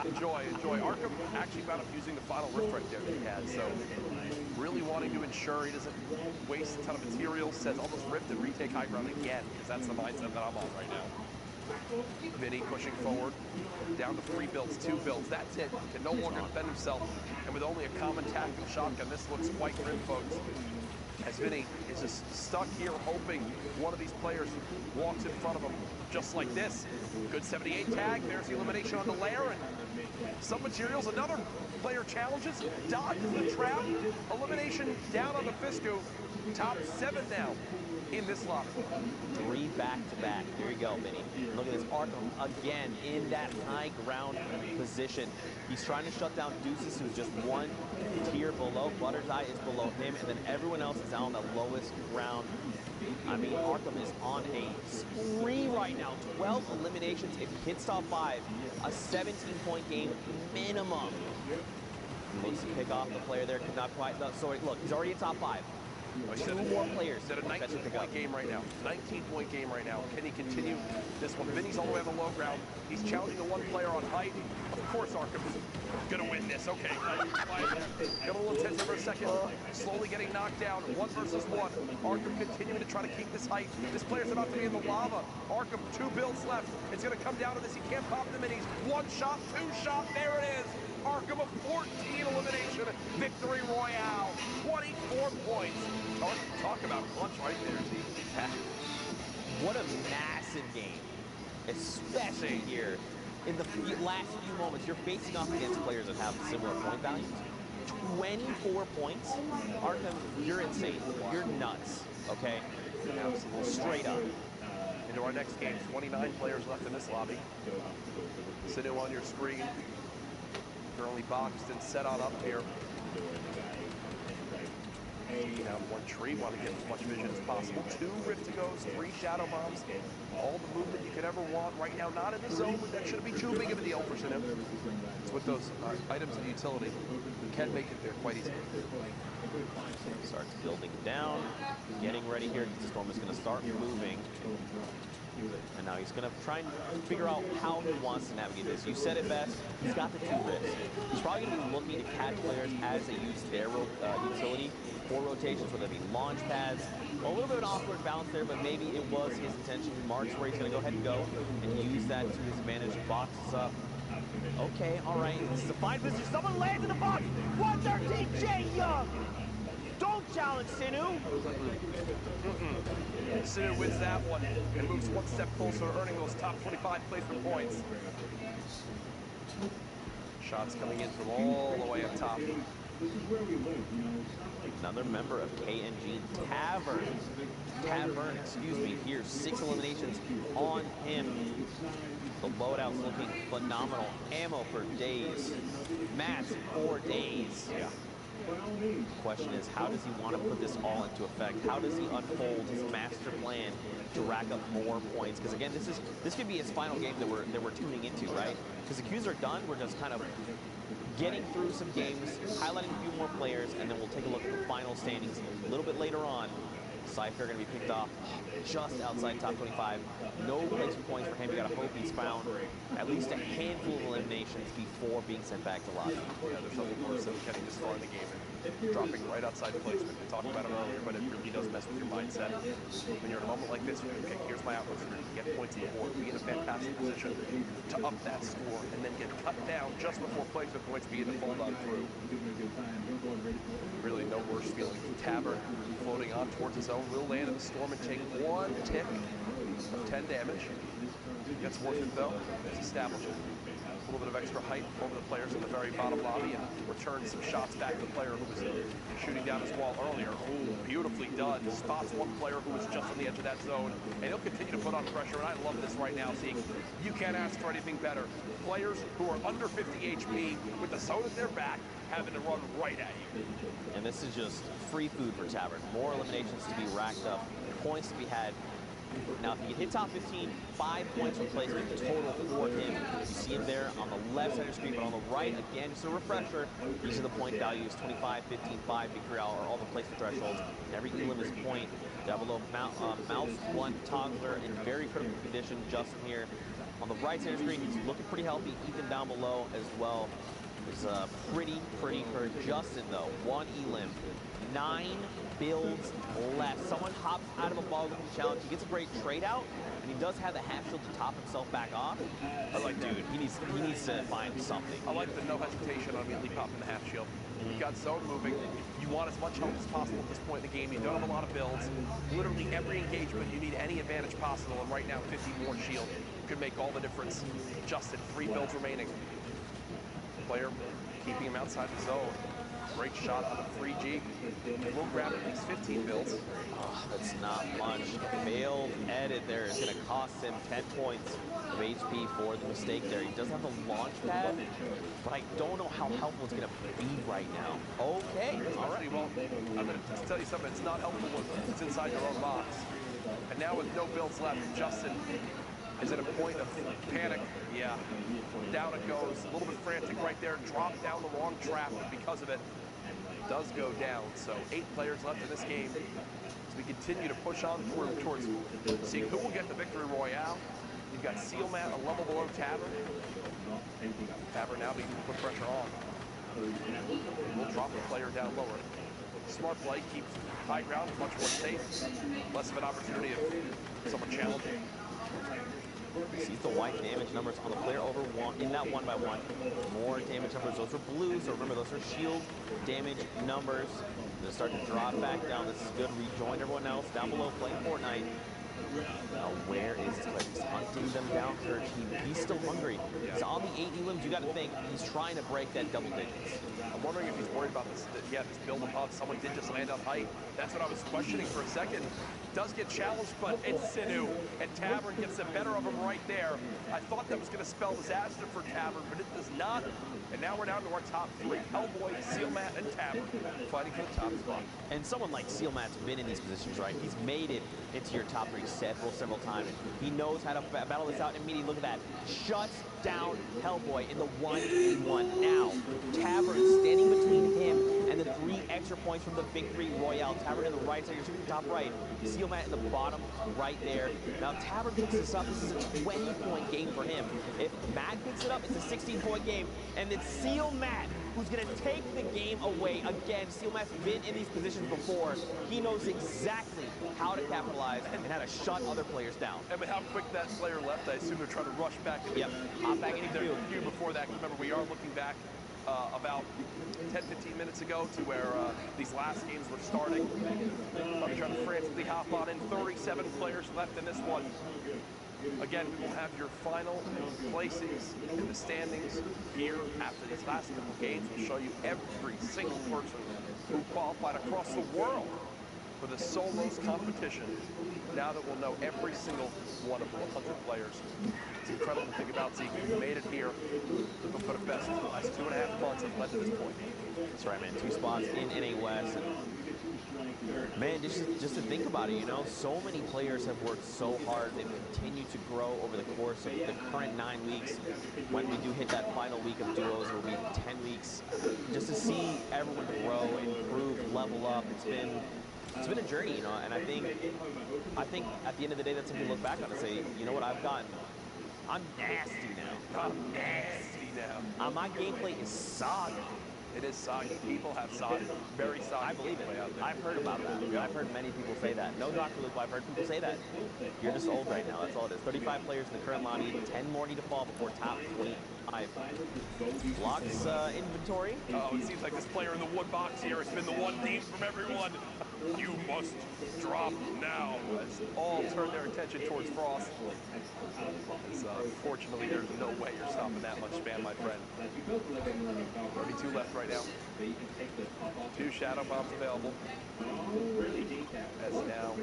Enjoy. Arkham actually wound up using the final rift right there that he had, so really wanting to ensure he doesn't waste a ton of materials, says almost rift and retake high ground again, because that's the mindset that I'm on right now. Vinny pushing forward, down to 3 builds, 2 builds, that's it. Can no longer defend himself, and with only a common tactical shotgun, this looks quite grim, folks. As Vinny is just stuck here hoping one of these players walks in front of him just like this. Good 78 tag, there's the elimination on the lair, and some materials, another player challenges, dodges the trap, elimination down on the Fisku, top 7 now in this lobby. 3 back-to-back. There you go, Vinny. Look at this. Arkham again in that high ground position. He's trying to shut down Deuces, who's just 1 tier below. Butter's Eye is below him, and then everyone else is on the lowest ground. I mean, Arkham is on a spree right now. 12 eliminations. If he hits top 5, a 17-point game minimum. Looks to pick off the player there. Could not quite. No, sorry, look, he's already in top 5. 2 more players. He's at a 19-point game right now. 19-point game right now. Can he continue this one? Vinny's all the way on the low ground. He's challenging the 1 player on height. Of course, Arkham gonna win this. Okay, got a little tense for a second. Slowly getting knocked down. 1 versus 1. Arkham continuing to try to keep this height. This player's about to be in the lava. Arkham, 2 builds left. It's gonna come down to this. He can't pop the minis. 1 shot, 2 shot. There it is. Arkham a 14 elimination victory royale. 24 points. Talk about clutch right there, Z. What a massive game, especially here. In the last few moments, you're facing off against players that have similar point values. 24 points. Arkham, you're insane. You're nuts, okay? Absolutely. Straight up. Into our next game, 29 players left in this lobby. Sitting on your screen. Currently boxed and set on up here. Now 1 tree, want to get as much vision as possible. 2 rift to goes, 3 shadow bombs. All the movement you could ever want right now. Not in the zone, but that shouldn't be too big of a deal for him. It's with those items of utility. Can make it there quite easily. Starts building down, getting ready here. The storm is going to start moving. And now he's going to try and figure out how he wants to navigate this. You said it best. He's got the 2 rifts. He's probably going to be looking to catch players as they use their utility for rotations, whether it be launch pads. A little bit of an awkward balance there, but maybe it was his intention. Marks where he's going to go ahead and go and use that to his advantage. Boxes up. Okay, all right. This is a fine position. Someone lands in the box. 113, Jay Young. Don't challenge challenge, Sinu. Sinu wins that one and moves one step closer to earning those top 25 placement points. Shots coming in from all the way up top. Another member of KNG, Tavern, excuse me, here, 6 eliminations on him. The loadout's looking phenomenal. Ammo for days. Mats for days. Yeah. Question is, how does he want to put this all into effect? How does he unfold his master plan to rack up more points? Because again, this could be his final game that we're tuning into, right? Because the queues are done. We're just kind of getting through some games, highlighting a few more players, and then we'll take a look at the final standings a little bit later on. Cypher going to be picked off just outside top 25. No placement points for him. You got to hope he's found at least a handful of eliminations before being sent back to lobby. Yeah, there's nothing worse than getting this far in the game and dropping right outside placement. We talked about it earlier, but it really does mess with your mindset. When you're in a moment like this, okay, here's my outlook. Get points on the board, be in a fantastic position to up that score, and then get cut down just before placement points begin to fold on through. Really no worse feeling. Tavern floating on towards his own, will land in the storm and take one tick of 10 damage. Gets worth it though. It's establishing a little bit of extra height over the players in the very bottom lobby and returns some shots back to the player who was shooting down his wall earlier. Ooh, beautifully done. Spots one player who was just on the edge of that zone, and he'll continue to put on pressure, and I love this right now, seeing you can't ask for anything better. Players who are under 50 HP with the zone at their back having to run right at you. And this is just free food for Tavern. More eliminations to be racked up, points to be had. Now, if you hit top 15, 5 points replacement total for him. You see him there on the left side of the screen, but on the right, again, just a refresher, these are the point values, 25, 15, 5, victory hour, are all the placement thresholds. Every elim is point. Down below, Mouse 1, Toggler in very critical condition. Justin here on the right side of the screen, he's looking pretty healthy. Ethan down below as well is pretty hurt. Justin, though, 1 elim, 9 builds left. Someone hops out of a ball looking challenge. He gets a great trade out, and he does have the half shield to top himself back off. I like, dude, he needs to find something. I like the no hesitation on immediately popping the half shield. You've got zone moving. You want as much help as possible at this point in the game. You don't have a lot of builds. Literally every engagement, you need any advantage possible, and right now 50 more shield could make all the difference. Justin, 3 builds remaining. Player keeping him outside the zone. Great shot on the free G. We'll grab at least 15 builds. Oh, that's not much. Failed edit there is going to cost him 10 points of HP for the mistake there. He does have the launch pad, but I don't know how helpful it's going to be right now. Okay, all right. Well, I'm going to tell you something. It's not helpful when it's inside your own box. And now with no builds left, Justin is at a point of panic. Yeah, down it goes. A little bit frantic right there. Dropped down the long trap, and because of it, does go down. So 8 players left in this game as we continue to push on towards seeing who will get the victory royale. You've got Sealmat a level below Tavern. Tavern now beginning to put pressure on. We'll drop the player down lower. Smart play, keeps high ground, much more safe. Less of an opportunity of someone challenging. Sees the white damage numbers on the player over in that 1x1. More damage numbers. Those are blues. So remember, those are shield damage numbers. They'll start to drop back down. This is good. Rejoin everyone else down below playing Fortnite. Now, where is this player? He's hunting them down, Kurt. He's still hungry. He's on the 8 elims. You got to think he's trying to break that double digits. I'm wondering if he's worried about this. Yeah, this build above. Someone did just land on height. That's what I was questioning for a second. Does get challenged, but it's Sinu, and Tavern gets the better of him right there. I thought that was going to spell disaster for Tavern, but it does not. And now we're down to our top 3. Hellboy, Sealmat, and Tavern fighting for the top spot. And someone like Sealmat's been in these positions, right? He's made it into your top 3 several times. He knows how to battle this out immediately. Look at that. Shuts down Hellboy in the 1v1. Now, Tavern standing between him and the 3 extra points from the victory royale. Tavern in the right side, you're shooting top right. Sealmat in the bottom right there. Now, Tavern picks this up. This is a 20-point game for him. If Matt picks it up, it's a 16-point game. And it's Sealmat who's going to take the game away. Again, Sealmat's been in these positions before. He knows exactly how to capitalize and how to shut other players down. And with how quick that player left, I assume they're trying to rush back into hop back into their queue before that. Remember, we are looking back about 10-15 minutes ago to where these last games were starting. I'm trying to frantically hop on in. 37 players left in this one. Again, we will have your final placings in the standings here after these last couple games. We'll show you every single person who qualified across the world for the solos competition. Now that we'll know every single one of the 100 players. It's incredible to think about, Zeke. We made it here. Looking for the best. The last 2.5 months has led to this point. That's right, man. 2 spots in NA West. And man, just to think about it, you know, so many players have worked so hard. They've continued to grow over the course of the current 9 weeks. When we do hit that final week of duos, it'll be 10 weeks. Just to see everyone grow, improve, level up, it's been a journey, you know, and I think at the end of the day, that's something to look back on and say, you know what, I'm nasty now. I'm nasty now. My gameplay is soggy. It is soggy. People have soggy, very soggy. I believe it. gameplay out there. I've heard about that. Yeah. I've heard many people say that. No Dr. Luke, but I've heard people say that. You're just old right now. That's all it is. 35 players in the current lobby. 10 more need to fall before top 25. Blocks inventory. Oh, it seems like this player in the wood box here has been the one deep from everyone. You must drop now. As all turn their attention towards Frost. As, unfortunately, there's no way you're stopping that much spam, my friend. 32 left right now. 2 shadow bombs available. As now,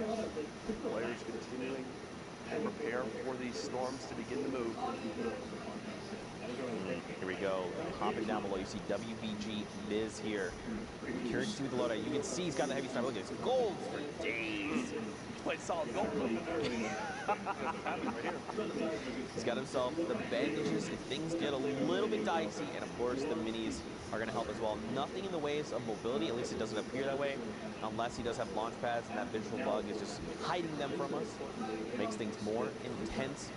players continuing to prepare for these storms to begin to move. Here we go. Hopping down below, you see WBG Biz here. Curious to see the loadout. You can see he's got the heavy sniper. Look at this. Gold for days. Played solid gold. He's got himself the bandages if things get a little bit dicey, and of course the minis are going to help as well. Nothing in the ways of mobility, at least it doesn't appear that way, unless he does have launch pads, and that visual bug is just hiding them from us. Makes things more intense.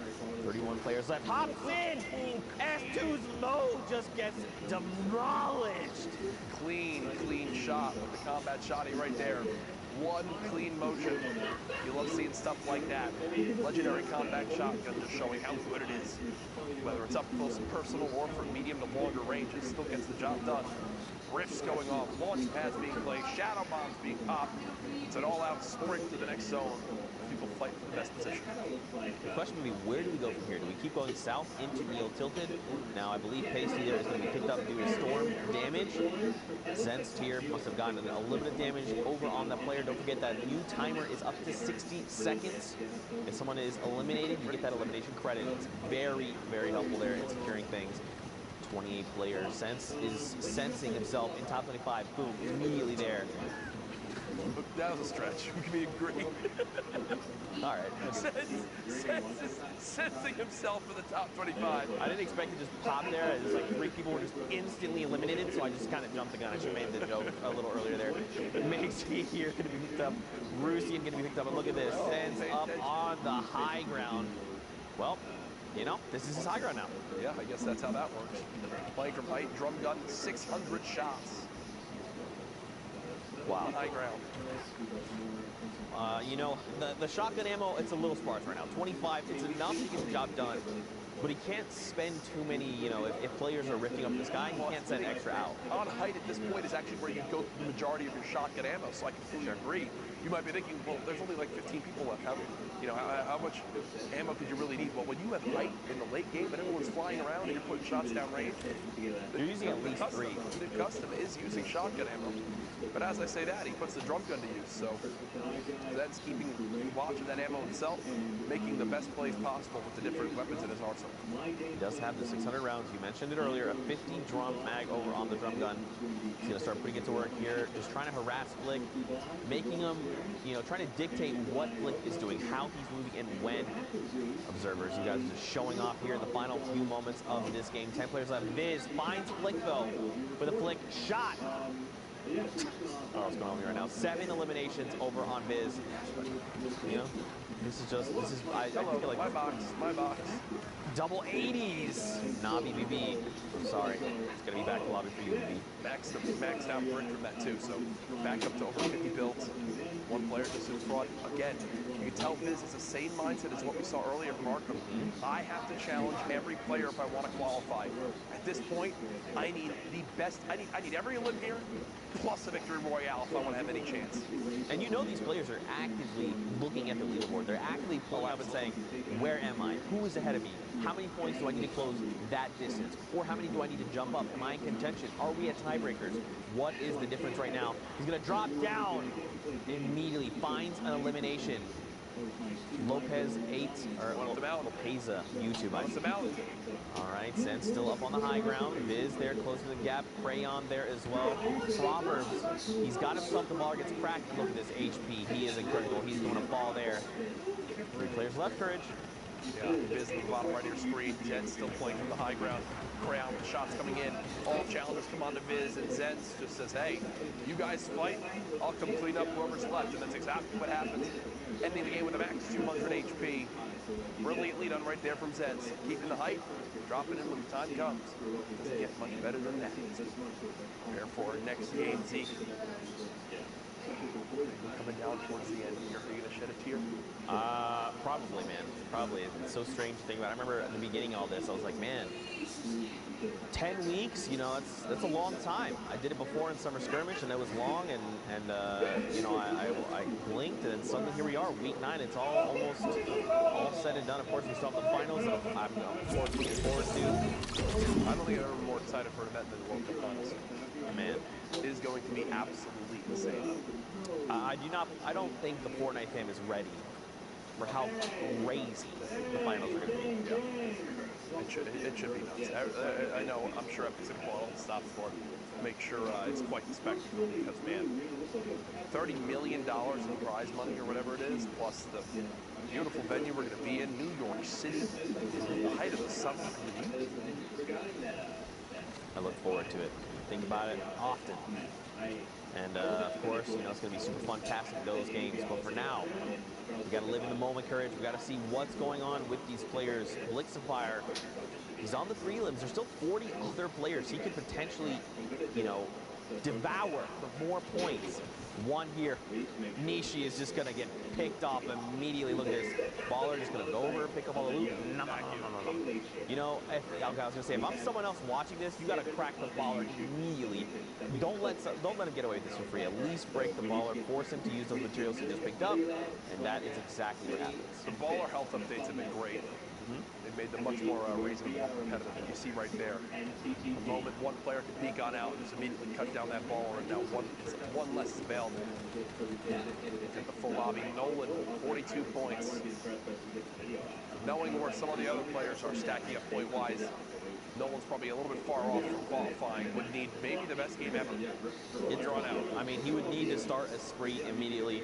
31 players left. Hops in! S2's low just gets demolished. Clean shot with the combat shotty right there. One clean motion. You love seeing stuff like that. Legendary combat shotgun just showing how good it is. Whether it's up close and personal or for medium to longer range, it still gets the job done. Rifts going off, launch pads being played, shadow bombs being popped. It's an all-out sprint to the next zone. People fight for the best position. The question would be, where do we go from here? Do we keep going south into Neo Tilted? Now, I believe Pasty there is going to be picked up due to storm damage. Zenst here must have gotten a little bit of damage over on the player. Don't forget that new timer is up to 60 seconds. If someone is eliminated, you get that elimination credit. It's very, very helpful there in securing things. 28 players. Sense is sensing himself in top 25. Boom, immediately there. That was a stretch. We agree. All right. Sensing himself for the top 25. I didn't expect to just pop there. It's like 3 people were just instantly eliminated, so I just kind of jumped the gun. I should have made the joke a little earlier there. Macy here going to be picked up. Rusian going to be picked up. And look at this. Sense up on the high ground. Well, you know, this is his high ground now. Yeah, I guess that's how that works. Playing from height, drum gun, 600 shots. Wow. High ground. You know, the shotgun ammo, it's a little sparse right now. 25, it's enough to get the job done. But he can't spend too many, you know, if players are rifting up the sky, he can't send extra out. On height at this point is actually where you go through the majority of your shotgun ammo, so I completely agree. You might be thinking, well, there's only like 15 people left. How much ammo could you really need? Well, when you have height in the late game and everyone's flying around and you're putting shots down range, you're using at least 3. The custom is using shotgun ammo. But as I say that, he puts the drum gun to use, so that's keeping watch of that ammo himself, making the best plays possible with the different weapons in his arsenal. He does have the 600 rounds. You mentioned it earlier, a 50 drum mag over on the drum gun. He's going to start putting it to work here, just trying to harass Flick, making him, you know, trying to dictate what Flick is doing, how he's moving, and when. Observers, you guys are just showing off here in the final few moments of this game. 10 players left. Viz finds Flick, though, with a Flick shot. Oh, what's going on here right now? 7 eliminations over on Viz. You know, this is, I think, like, my box. Double 80s. Nah, BBB. I'm sorry. It's going to be back to lobby for you, BB. Maxed out brick from that too, so back up to over 50 builds. One player just in front. Again, you can tell Viz is the same mindset as what we saw earlier from Arkham. I have to challenge every player if I want to qualify. At this point, I need the best. I need every elim here, plus a victory royale if I want to have any chance. And you know these players are actively looking at the leaderboard. They're actively pulling up and saying, where am I? Who is ahead of me? How many points do I need to close that distance? Or how many do I need to jump up? Am I in contention? Are we at tiebreakers? What is the difference right now? He's going to drop down immediately. Finds an elimination. Lopez 8, or Lopeza, YouTube. All right, Zen still up on the high ground. Viz there, closing the gap. Crayon there as well. Proverbs, he's got himself the ball, gets cracked. Look at this HP. He is incredible. He's going to fall there. 3 players left, Courage. Yeah, Viz in the bottom right of your screen. Zed's still playing from the high ground. Crayon with shots coming in. All challengers come on to Viz, and Zed's just says, hey, you guys fight, I'll come clean up whoever's left. And that's exactly what happens. Ending the game with a max 200 HP. Brilliantly done right there from Zeds. Keeping the height, dropping in when the time comes. Doesn't get much better than that. Prepare for our next game, Zeke. Coming down towards the end here. Are you going to shed a tear? Probably, man. Probably. It's so strange to think about. I remember at the beginning of all this, I was like, man, 10 weeks, you know, that's a long time. I did it before in summer skirmish, and it was long, and you know, I blinked, and then suddenly here we are, week 9. It's almost all said and done. Of course, we still have the finals that I'm of course looking forward to. I don't think I've ever been more excited for an event than the World Cup Finals. Man, it is going to be absolutely insane. I don't think the Fortnite fam is ready for how crazy the finals are going to be. Yeah. It should be nuts. I know, I'm sure Epic's going to pull out all the stops for it. Make sure it's quite the spectacle because, man, $30 million in prize money or whatever it is, plus the beautiful venue we're going to be in, New York City, the height of the summer. I look forward to it. Think about it often. And of course, you know, it's going to be super fun passing those games. But for now, we got to live in the moment, Courage. We got to see what's going on with these players. Blixifire, he's on the prelims. There's still 40 other players he could potentially, you know, devour for more points. One here. Nishi is just going to get picked off immediately. Look at this. Baller just going to go over, pick up all the loot. No. You know, I was going to say, if I'm someone else watching this, you got to crack the Baller immediately. Don't let him get away with this for free. At least break the Baller, force him to use those materials he just picked up, and that is exactly what happens. The Baller health updates have been great. They've made them much more reasonable and competitive. And you see right there, the moment one player can peek on out and just immediately cut down that Baller, and now one less is available. At the full lobby, Nolan, 42 points. Knowing where some of the other players are stacking up point-wise, Nolan's probably a little bit far off from qualifying. Would need maybe the best game ever. It's drawn out. I mean, he would need to start a spree immediately.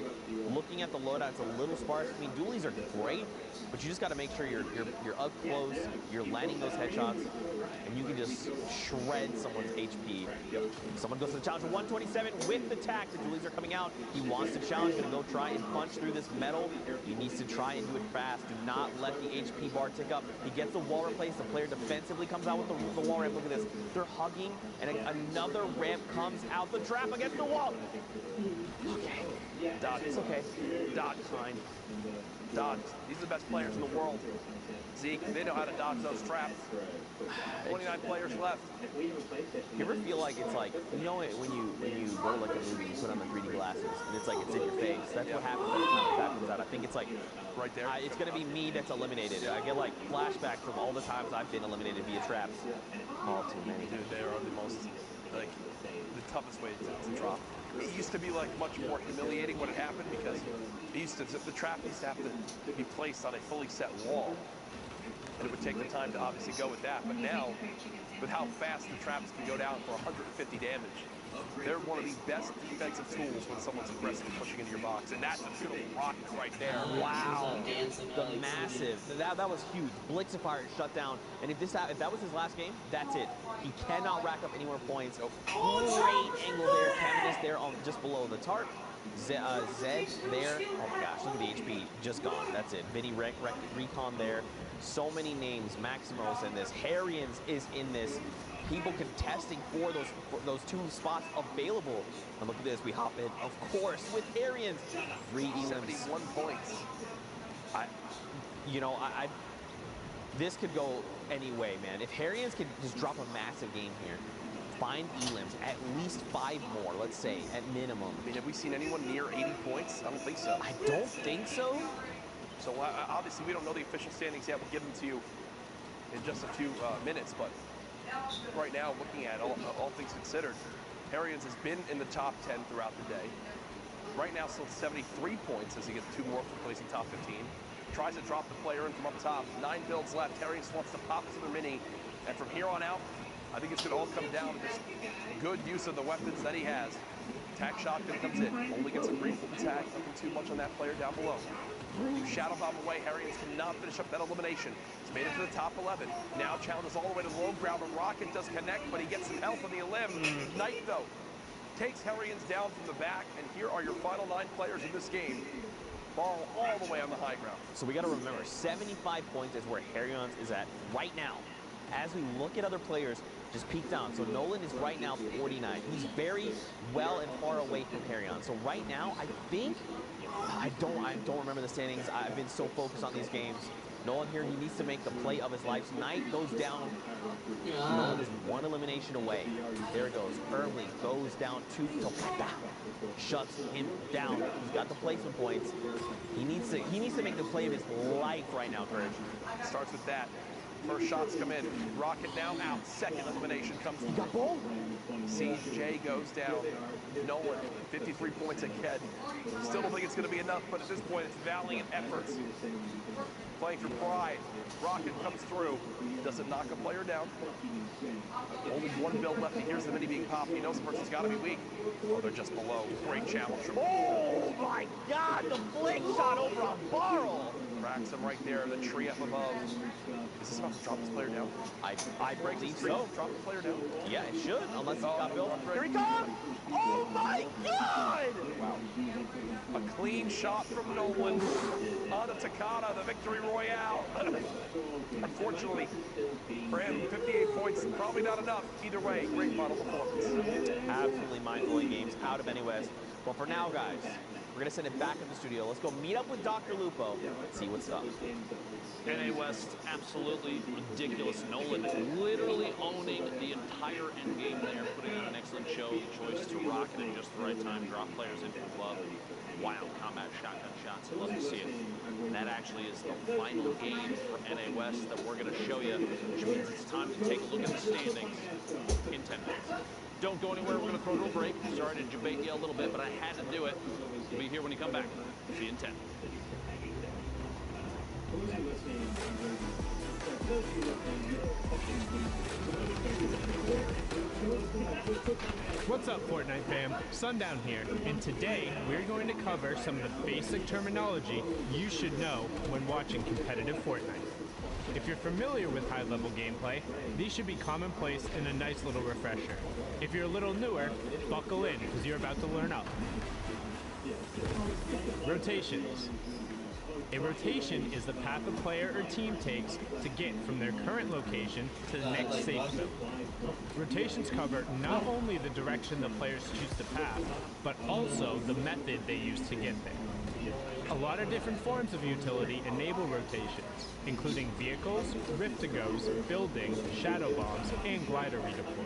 Looking at the loadout, it's a little sparse. I mean, dualies are great, but you just got to make sure you're up close, you're landing those headshots, and you can just shred someone's HP. Someone goes to the challenge for 127 with the tack. The dualies are coming out. He wants to challenge, going to go try and punch through this metal. He needs to try and do it fast. Do not let the HP bar tick up. He gets the wall replaced. The player defensively comes out with the wall ramp. Look at this. They're hugging, and another ramp comes out. The trap against the wall. Okay. Dodge. It's okay. Dodge. Fine. Dodge. These are the best players in the world. Zeke, they know how to dodge those traps. 29 players left. You ever feel like it's like, you know, when you go to like a movie, you put on the 3D glasses, and it's like it's in your face. That's what happens every time the trap comes out. I think it's like right there. It's gonna be me that's eliminated. I get like flashbacks from all the times I've been eliminated via traps. All too many. Dude, they are the most, like, the toughest way to drop. It used to be like much more humiliating when it happened because the trap used to have to be placed on a fully set wall. And it would take the time to obviously go with that. But now, with how fast the traps can go down for 150 damage, they're one of the best defensive tools when someone's aggressively pushing into your box. And that's a beautiful rocket right there. Wow. The massive. That was huge. Blixifire shut down. And if that was his last game, that's it. He cannot rack up any more points. Great angle there. Canvas there on just below the tarp. Zed there. Oh my gosh, look at the HP. Just gone. That's it. Vinny Recon there. So many names. Maximo's in this. Harrians is in this. People contesting for those 2 spots available. And look at this. We hop in, of course, with Harrians. 3 elims. 71 points. This could go any way, man. If Harrians could just drop a massive game here, find elims, at least 5 more, let's say, at minimum. I mean, have we seen anyone near 80 points? I don't think so. I don't think so. So obviously we don't know the official standings yet. We'll give them to you in just a few minutes. But right now, looking at all things considered, Harrians has been in the top 10 throughout the day. Right now, still 73 points as he gets 2 more for placing top 15. Tries to drop the player in from up top. 9 builds left. Harrians wants to pop to the mini. And from here on out, I think it's going to all come down to just good use of the weapons that he has. Tac shotgun comes in. Only gets a brief attack. Nothing too much on that player down below. Shadow bomb away. Harrians cannot finish up that elimination. He's made it to the top 11. Now challenges all the way to the low ground. A rocket does connect, but he gets some help on the elim. Knight, though, takes Harrians down from the back. And here are your final 9 players in this game. Ball all the way on the high ground. So we got to remember, 75 points is where Harrians is at right now. As we look at other players, just peek down. So Nolan is right now 49. He's very well and far away from Harrion. So right now, I think, I don't remember the standings. I've been so focused on these games. Nolan here, he needs to make the play of his life. Knight goes down. Nolan is 1 elimination away. There it goes. Ermling goes down to Topata. Shuts him down. He's got the placement points. He needs to make the play of his life right now, Courage. Starts with that. First shots come in. Rocket now out. Second elimination comes. He got both. Siege J goes down. Nolan, 53 points again. Still don't think it's going to be enough, but at this point, it's valiant efforts. Playing for pride. Rocket comes through. Doesn't knock a player down. Only 1 build left. He hears the mini being popped. He knows the person's got to be weak. Oh, they're just below. Great challenge from. Oh my God! The flick shot over on Barrel. Cracks him right there. The tree up above. Is this about to drop this player down? I believe so. Drop the player down. Yeah, it should, unless he's got built. Here he comes! Oh my God! Wow. A clean shot from Nolan on the Takata, the victory royale. Unfortunately for him, 58 points, probably not enough. Either way, great final performance. Absolutely mind-blowing games out of NA West. But for now, guys, we're going to send it back to the studio. Let's go meet up with Dr. Lupo and see what's up. NA West, absolutely ridiculous. Nolan literally owning the entire end game there, putting on an excellent show. The choice to rocket at just the right time, drop players into the glove. Wild combat shotgun shots. Love to see it. And that actually is the final game for NA West that we're going to show you, which means it's time to take a look at the standings in 10 minutes. Don't go anywhere. We're going to throw to a break. Sorry to debate you a little bit, but I had to do it. We'll be here when you come back. See you in 10. What's up, Fortnite fam? Sundown here, and today we're going to cover some of the basic terminology you should know when watching competitive Fortnite. If you're familiar with high-level gameplay, these should be commonplace and a nice little refresher. If you're a little newer, buckle in, because you're about to learn up. Rotations. A rotation is the path a player or team takes to get from their current location to the next safe zone. Rotations cover not only the direction the players choose to path, but also the method they use to get there. A lot of different forms of utility enable rotations, including vehicles, rift-to-goes, building, shadow bombs, and glider redeploy.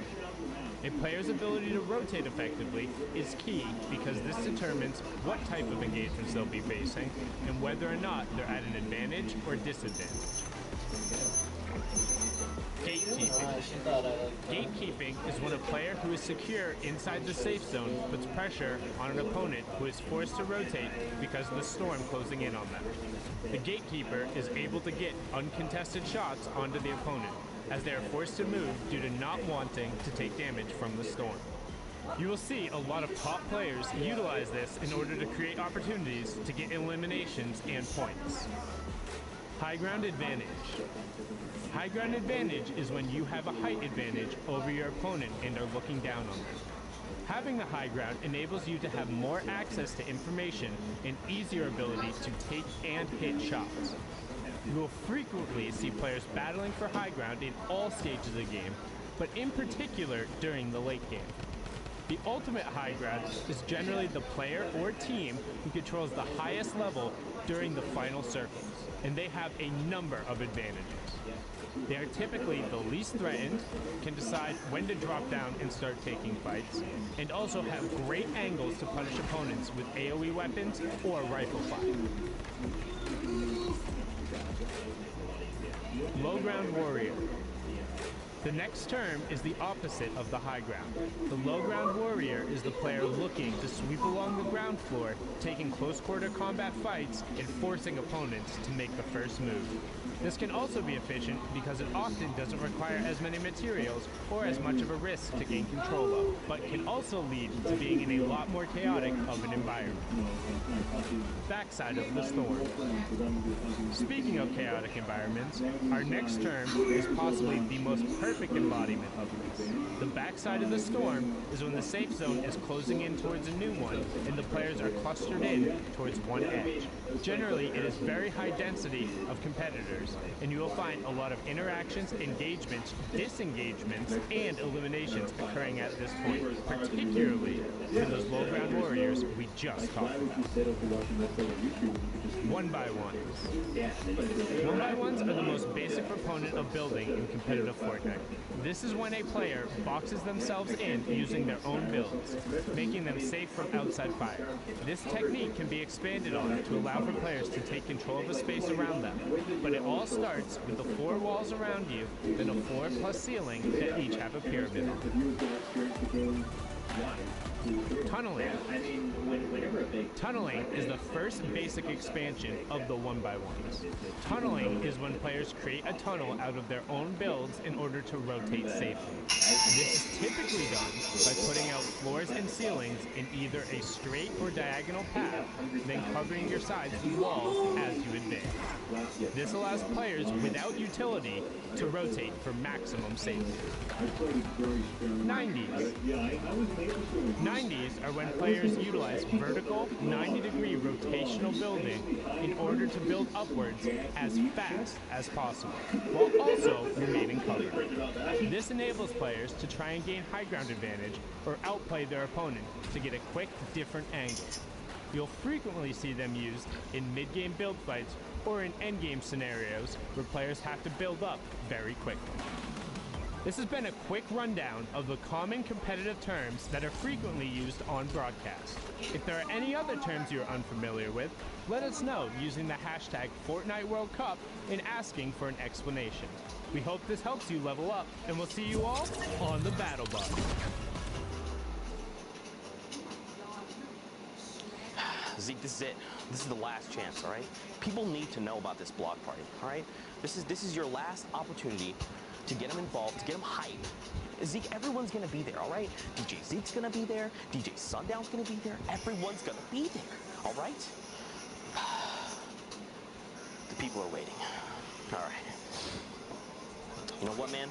A player's ability to rotate effectively is key because this determines what type of engagements they'll be facing and whether or not they're at an advantage or disadvantage. Gatekeeping. Gatekeeping is when a player who is secure inside the safe zone puts pressure on an opponent who is forced to rotate because of the storm closing in on them. The gatekeeper is able to get uncontested shots onto the opponent, as they are forced to move due to not wanting to take damage from the storm. You will see a lot of top players utilize this in order to create opportunities to get eliminations and points. High ground advantage. High ground advantage is when you have a height advantage over your opponent and are looking down on them. Having the high ground enables you to have more access to information and easier ability to take and hit shots. You will frequently see players battling for high ground in all stages of the game, but in particular during the late game. The ultimate high ground is generally the player or team who controls the highest level during the final circles, and they have a number of advantages. They are typically the least threatened, can decide when to drop down and start taking fights, and also have great angles to punish opponents with AoE weapons or rifle fire. Low ground warrior. The next term is the opposite of the high ground. The low ground warrior is the player looking to sweep along the ground floor, taking close quarter combat fights and forcing opponents to make the first move. This can also be efficient because it often doesn't require as many materials or as much of a risk to gain control of, but can also lead to being in a lot more chaotic of an environment. Backside of the storm. Speaking of chaotic environments, our next term is possibly the most perfect embodiment of this. The backside of the storm is when the safe zone is closing in towards a new one and the players are clustered in towards one edge. Generally, it is very high density of competitors, and you will find a lot of interactions, engagements, disengagements, and eliminations occurring at this point, particularly for those low ground warriors we just talked about. 1x1s. 1x1s are the most basic proponent of building in competitive Fortnite. This is when a player boxes themselves in using their own builds, making them safe from outside fire. This technique can be expanded on to allow for players to take control of a space around them, but it all starts with the 4 walls around you, then a floor plus ceiling that each have a pyramid on. Tunneling. Tunneling is the first basic expansion of the 1x1s. Tunneling is when players create a tunnel out of their own builds in order to rotate safely. This is typically done by putting out floors and ceilings in either a straight or diagonal path, then covering your sides with walls as you advance. This allows players without utility to rotate for maximum safety. 90s. 90s are when players utilize vertical 90-degree rotational building in order to build upwards as fast as possible, while also remaining covered. This enables players to try and gain high ground advantage or outplay their opponent to get a quick, different angle. You'll frequently see them used in mid-game build fights or in endgame scenarios where players have to build up very quickly. This has been a quick rundown of the common competitive terms that are frequently used on broadcast. If there are any other terms you're unfamiliar with, let us know using the hashtag Fortnite World Cup and asking for an explanation. We hope this helps you level up, and we'll see you all on the battle bus. Zeke, this is it. This is the last chance, all right? People need to know about this block party, all right? This is your last opportunity to get them involved, to get them hyped. Zeke, everyone's gonna be there, all right? DJ Zeke's gonna be there. DJ Sundown's gonna be there. Everyone's gonna be there, all right? The people are waiting. All right. You know what, man?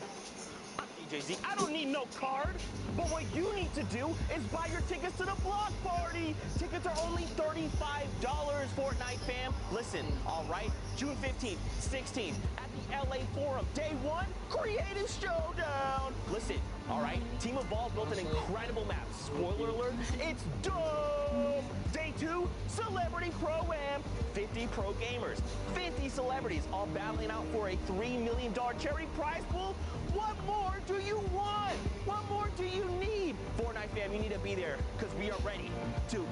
I'm DJ Zeke. I don't need no card. But what you need to do is buy your tickets to the block party. Tickets are only $35, Fortnite fam. Listen, all right? June 15th, 16th, at the LA Forum. Day 1, Creative Showdown. Listen, all right? Team Evolve built an incredible map. Spoiler alert, it's dope. Day 2, Celebrity Pro-Am. 50 pro gamers, 50 celebrities, all battling out for a $3 million charity prize pool. What more do you want? What more do you need? Fortnite fam, you need to be there because we are ready to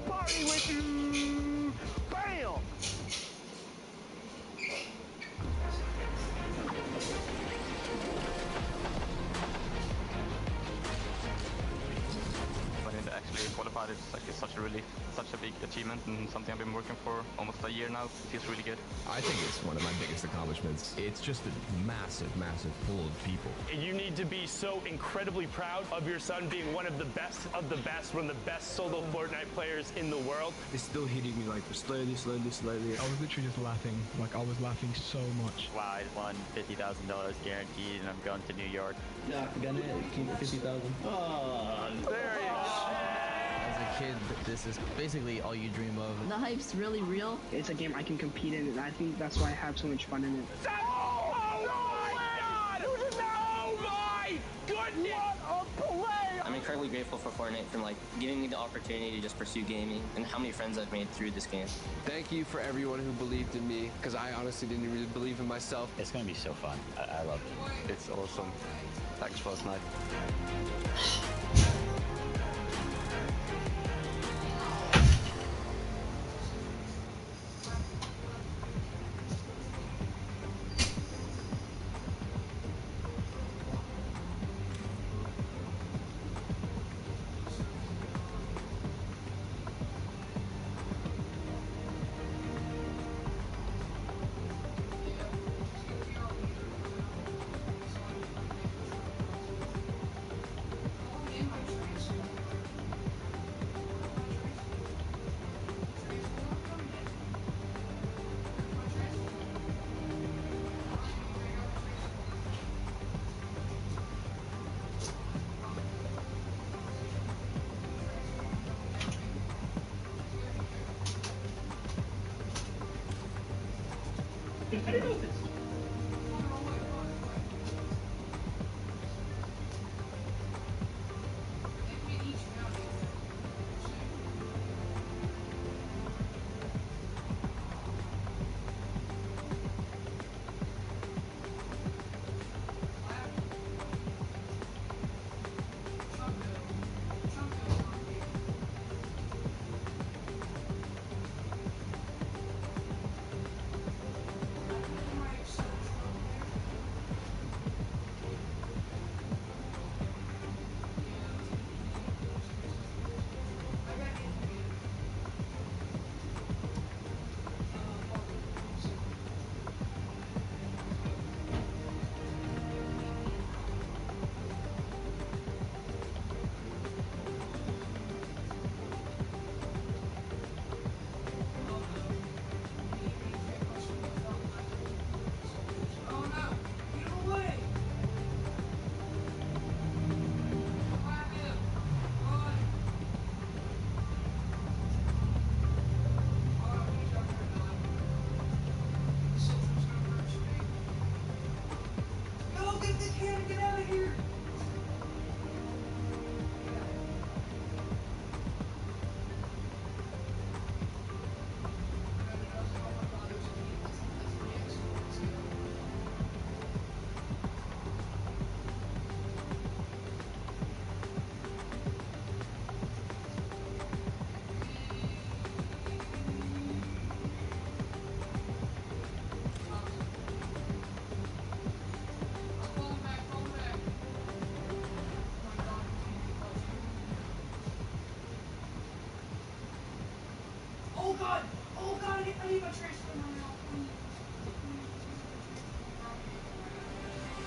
party with you. Bam! To actually qualify, it's like such a relief, such a big achievement, and something I've been working for almost a year now. It feels really good. I think it's one of my biggest accomplishments. It's just a massive, massive pool of people. You need to be so incredibly proud of your son being one of the best, one of the best solo Fortnite players in the world. It's still hitting me like slowly. I was literally just laughing. Like I was laughing so much. Wow, I won $50,000 guaranteed, and I'm going to New York. Yeah, gonna keep 50,000. Oh, there you go. As a kid, this is basically all you dream of. The hype's really real. It's a game I can compete in, and I think that's why I have so much fun in it. I'm incredibly grateful for Fortnite for giving me the opportunity to just pursue gaming and how many friends I've made through this game. Thank you for everyone who believed in me, because I honestly didn't really believe in myself. It's going to be so fun. I love it. It's awesome. Thanks, Fortnite.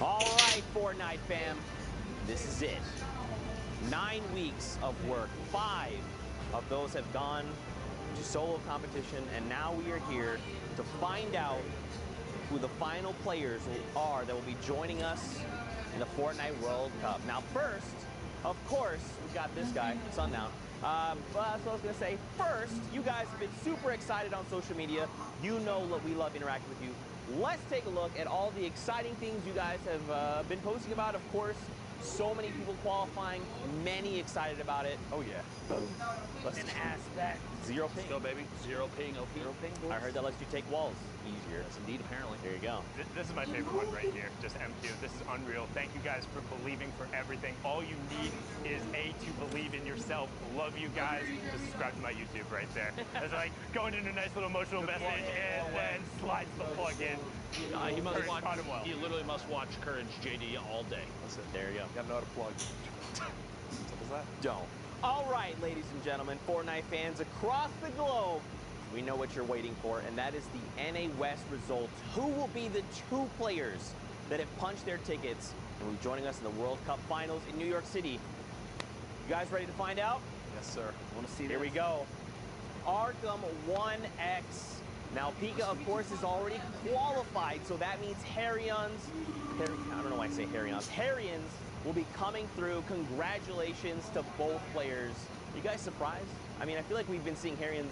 All right, Fortnite fam, this is it. 9 weeks of work, 5 of those have gone to solo competition, and now we are here to find out who the final players are that will be joining us in the Fortnite World Cup. Now first, of course, we got this guy, Sundown. But that's what I was gonna say. First, you guys have been super excited on social media. You know that we love interacting with you. Let's take a look at all the exciting things you guys have been posting about. Of course, so many people qualifying, many excited about it. Oh yeah. Boom. An aspect. Zero ping. Let's go, baby. Zero ping, OP. Zero ping, boys. I heard that lets you take walls easier. Yes, indeed, apparently. There you go. This is my favorite one right here, just MQ. This is unreal. Thank you guys for believing for everything. All you need is to believe in yourself. Love you guys. Just subscribe to my YouTube right there. It's like going into a nice little emotional message and then slides the plug in. He must Courage watch. taught him well. He literally must watch Courage JD all day. That's it. There you go. Gotta know how to plug. Simple as that. Don't. All right, ladies and gentlemen, Fortnite fans across the globe, we know what you're waiting for, and that is the NA West results. Who will be the 2 players that have punched their tickets and will be joining us in the World Cup Finals in New York City? You guys ready to find out? Yes, sir. I want to see Here we go. Arkham 1X. Now, Pika, of course, is already qualified, so that means Harryans, I don't know why I say Harryans will be coming through. Congratulations to both players. You guys surprised? I mean, I feel like we've been seeing Harians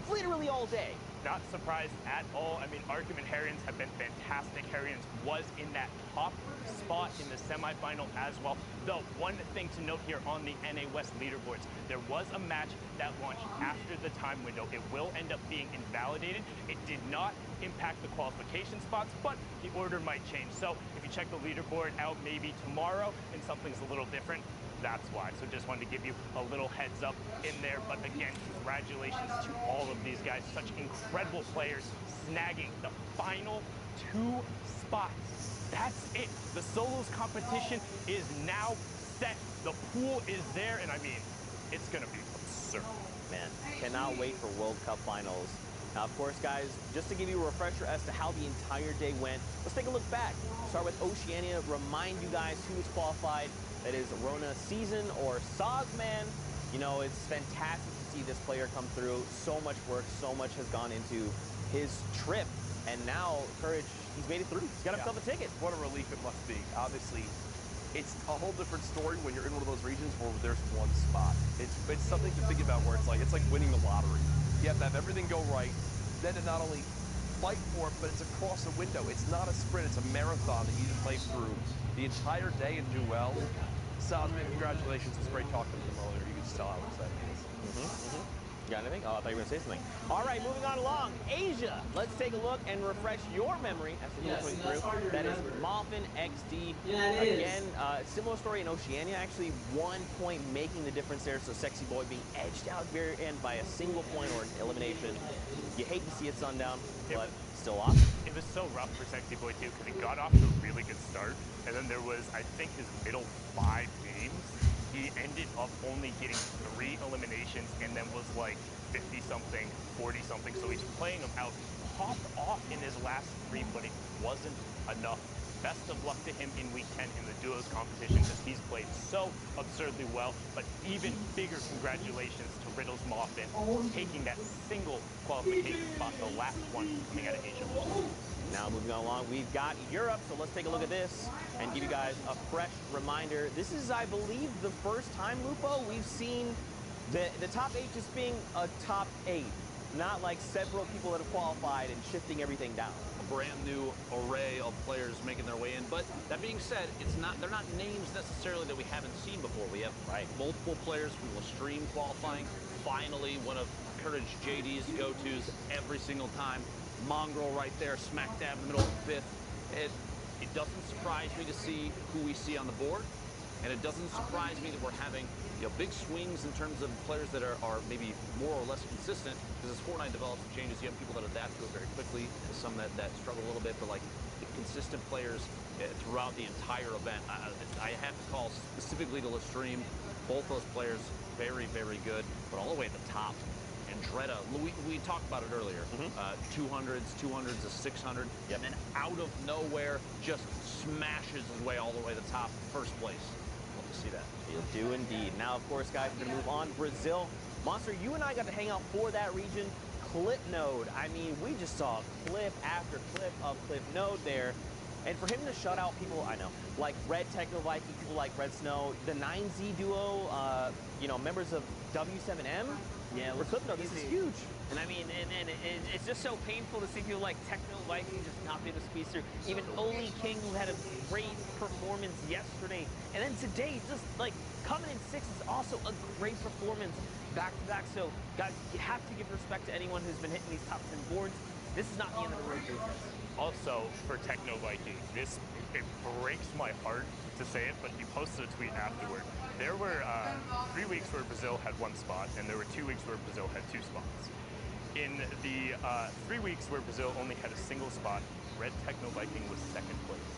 literally all day. Not surprised at all. I mean, Argument Harians have been fantastic. Harians was in that top spot in the semifinal as well. Though, one thing to note here on the NA West leaderboards, there was a match that launched after the time window. It will end up being invalidated. It did not impact the qualification spots, but the order might change. So if you check the leaderboard out maybe tomorrow and something's a little different, that's why. So just wanted to give you a little heads up in there. But again, congratulations to all of these guys. Such incredible players snagging the final 2 spots. That's it. The solos competition is now set. The pool is there. And I mean, it's going to be absurd. Man, cannot wait for World Cup finals. Now, of course, guys, just to give you a refresher as to how the entire day went, let's take a look back. Start with Oceania, remind you guys who was qualified. That is Rona Season or Sazman. You know, it's fantastic to see this player come through. So much work, so much has gone into his trip. And now, Courage, he's made it through. He's got himself a ticket. What a relief it must be. Obviously, it's a whole different story when you're in one of those regions where there's one spot. It's something to think about where it's like winning the lottery. You have to have everything go right, then to not only fight for it, but it's across a window. It's not a sprint, it's a marathon that you need to play through the entire day and do well. Sazman, congratulations. It was great talking to him earlier. You can just tell how excited he is. You got anything? Oh, I thought you were going to say something. All right, moving on along. Asia. Let's take a look and refresh your memory as to who's going through. That is Malfin XD. Yeah, it is. Again, similar story in Oceania. Actually, 1 point making the difference there. So Sexy Boy being edged out at the very end by a single point or an elimination. You hate to see it sundown, but still awesome. It was so rough for Sexy Boy, too, because he got off to a really good start. And then there was, I think, his middle 5 games. He ended up only getting 3 eliminations and then was like 50-something, 40-something. So he's playing them out. Popped off in his last 3, but it wasn't enough. Best of luck to him in week 10 in the duos competition because he's played so absurdly well. But even bigger congratulations to Riddles Moffin taking that single qualification spot, the last one coming out of Asia. Now moving on along, we've got Europe, so let's take a look at this and give you guys a fresh reminder. This is, I believe, the first time, Lupo, we've seen the top 8 just being a top 8, not like several people that have qualified and shifting everything down. A brand new array of players making their way in, but that being said, they're not names necessarily that we haven't seen before. We have multiple players who will stream qualifying. Finally, one of Courage JD's go-tos every single time. Mongrel right there, smack dab in the middle of the 5th. It doesn't surprise me to see who we see on the board, and it doesn't surprise me that we're having big swings in terms of players that are maybe more or less consistent, because as Fortnite develops and changes, you have people that adapt to it very quickly, some that struggle a little bit, but like consistent players throughout the entire event. I have to call specifically to Lestream, both those players very, very good, but all the way at the top. Andretta, we talked about it earlier, 200s, a 600, and then out of nowhere just smashes his way all the way to the top, first place. Love to see that. You'll do indeed. Now, of course, guys, we're going to move on. Brazil. Monster, you and I got to hang out for that region. Clip Node. I mean, we just saw clip after clip of Clip Node there. And for him to shut out people, I know, like Red Techno Viking, people like Red Snow, the 9Z duo, members of W7M. Yeah, for Clip Node, this is huge. And I mean, and it's just so painful to see people like Techno Viking just not be able to squeeze through. Even Oli King, who had a great performance yesterday. And then today, just like coming in 6th is also a great performance back to back. So, guys, you have to give respect to anyone who's been hitting these top 10 boards. This is not the end of the road for these guys. Also, for Techno Viking, it breaks my heart to say it, but he posted a tweet afterward. There were 3 weeks where Brazil had 1 spot, and there were 2 weeks where Brazil had 2 spots. In the 3 weeks where Brazil only had a single spot, Red Techno Viking was 2nd place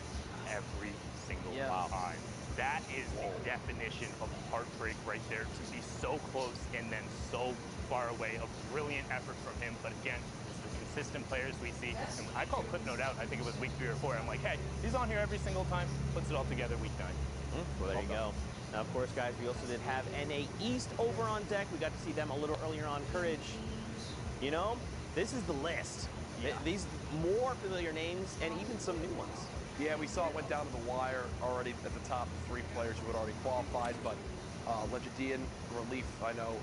every single time. That is the definition of heartbreak right there, to be so close and then so far away. A brilliant effort from him, but again, it's the consistent players we see. And I called Clip Note out, I think it was week 3 or 4. I'm like, hey, he's on here every single time, puts it all together week 9. Well, there you go. Now, of course, guys, we also did have NA East over on deck. We got to see them a little earlier on. Courage, you know, this is the list. These more familiar names and even some new ones. Yeah, we saw it went down to the wire already at the top, 3 players who had already qualified, but Legendian, Relief, I know,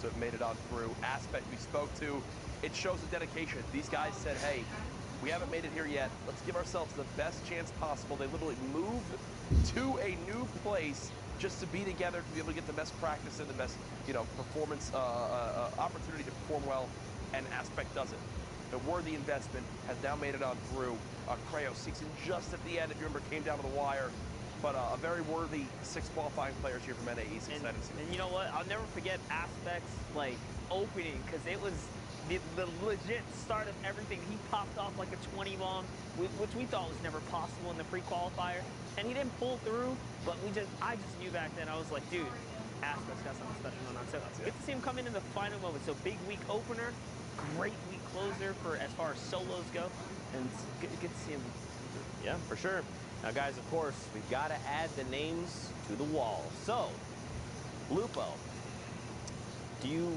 to have made it on through. Aspect we spoke to, it shows the dedication. These guys said, hey, we haven't made it here yet. Let's give ourselves the best chance possible. They literally moved to a new place just to be together, to be able to get the best practice and the best, performance opportunity to perform well, and Aspect does it. The worthy investment has now made it on through. Creo seeks in just at the end, if you remember, came down to the wire. But a very worthy 6 qualifying players here from NAE's excited to see. And you know what? I'll never forget Aspect's opening, because it was the legit start of everything. He popped off like a 20 bomb, which we thought was never possible in the pre-qualifier, and he didn't pull through. But I just knew back then. I was like, dude, Aspect's got something special going on. So good to see him come in the final moment. So big week opener, great week closer for as far as solos go, and it's good to see him. Yeah, for sure. Now, guys, of course, we've got to add the names to the wall. So, Lupo, do you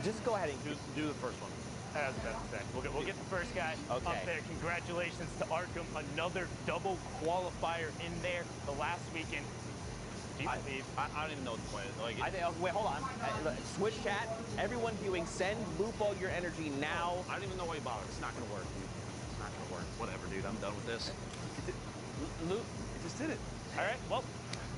just go ahead and do the first one? I was about to say. We'll get the first guy up there. Congratulations to Arkham. Another double qualifier in there the last weekend. Do you believe? I don't even know what the point is. Wait, hold on. Switch chat. Everyone viewing, send Lupo your energy now. I don't even know why you bother. It's not going to work, dude. It's not going to work. Whatever, dude. I'm done with this. Luke, he just did it. All right, well,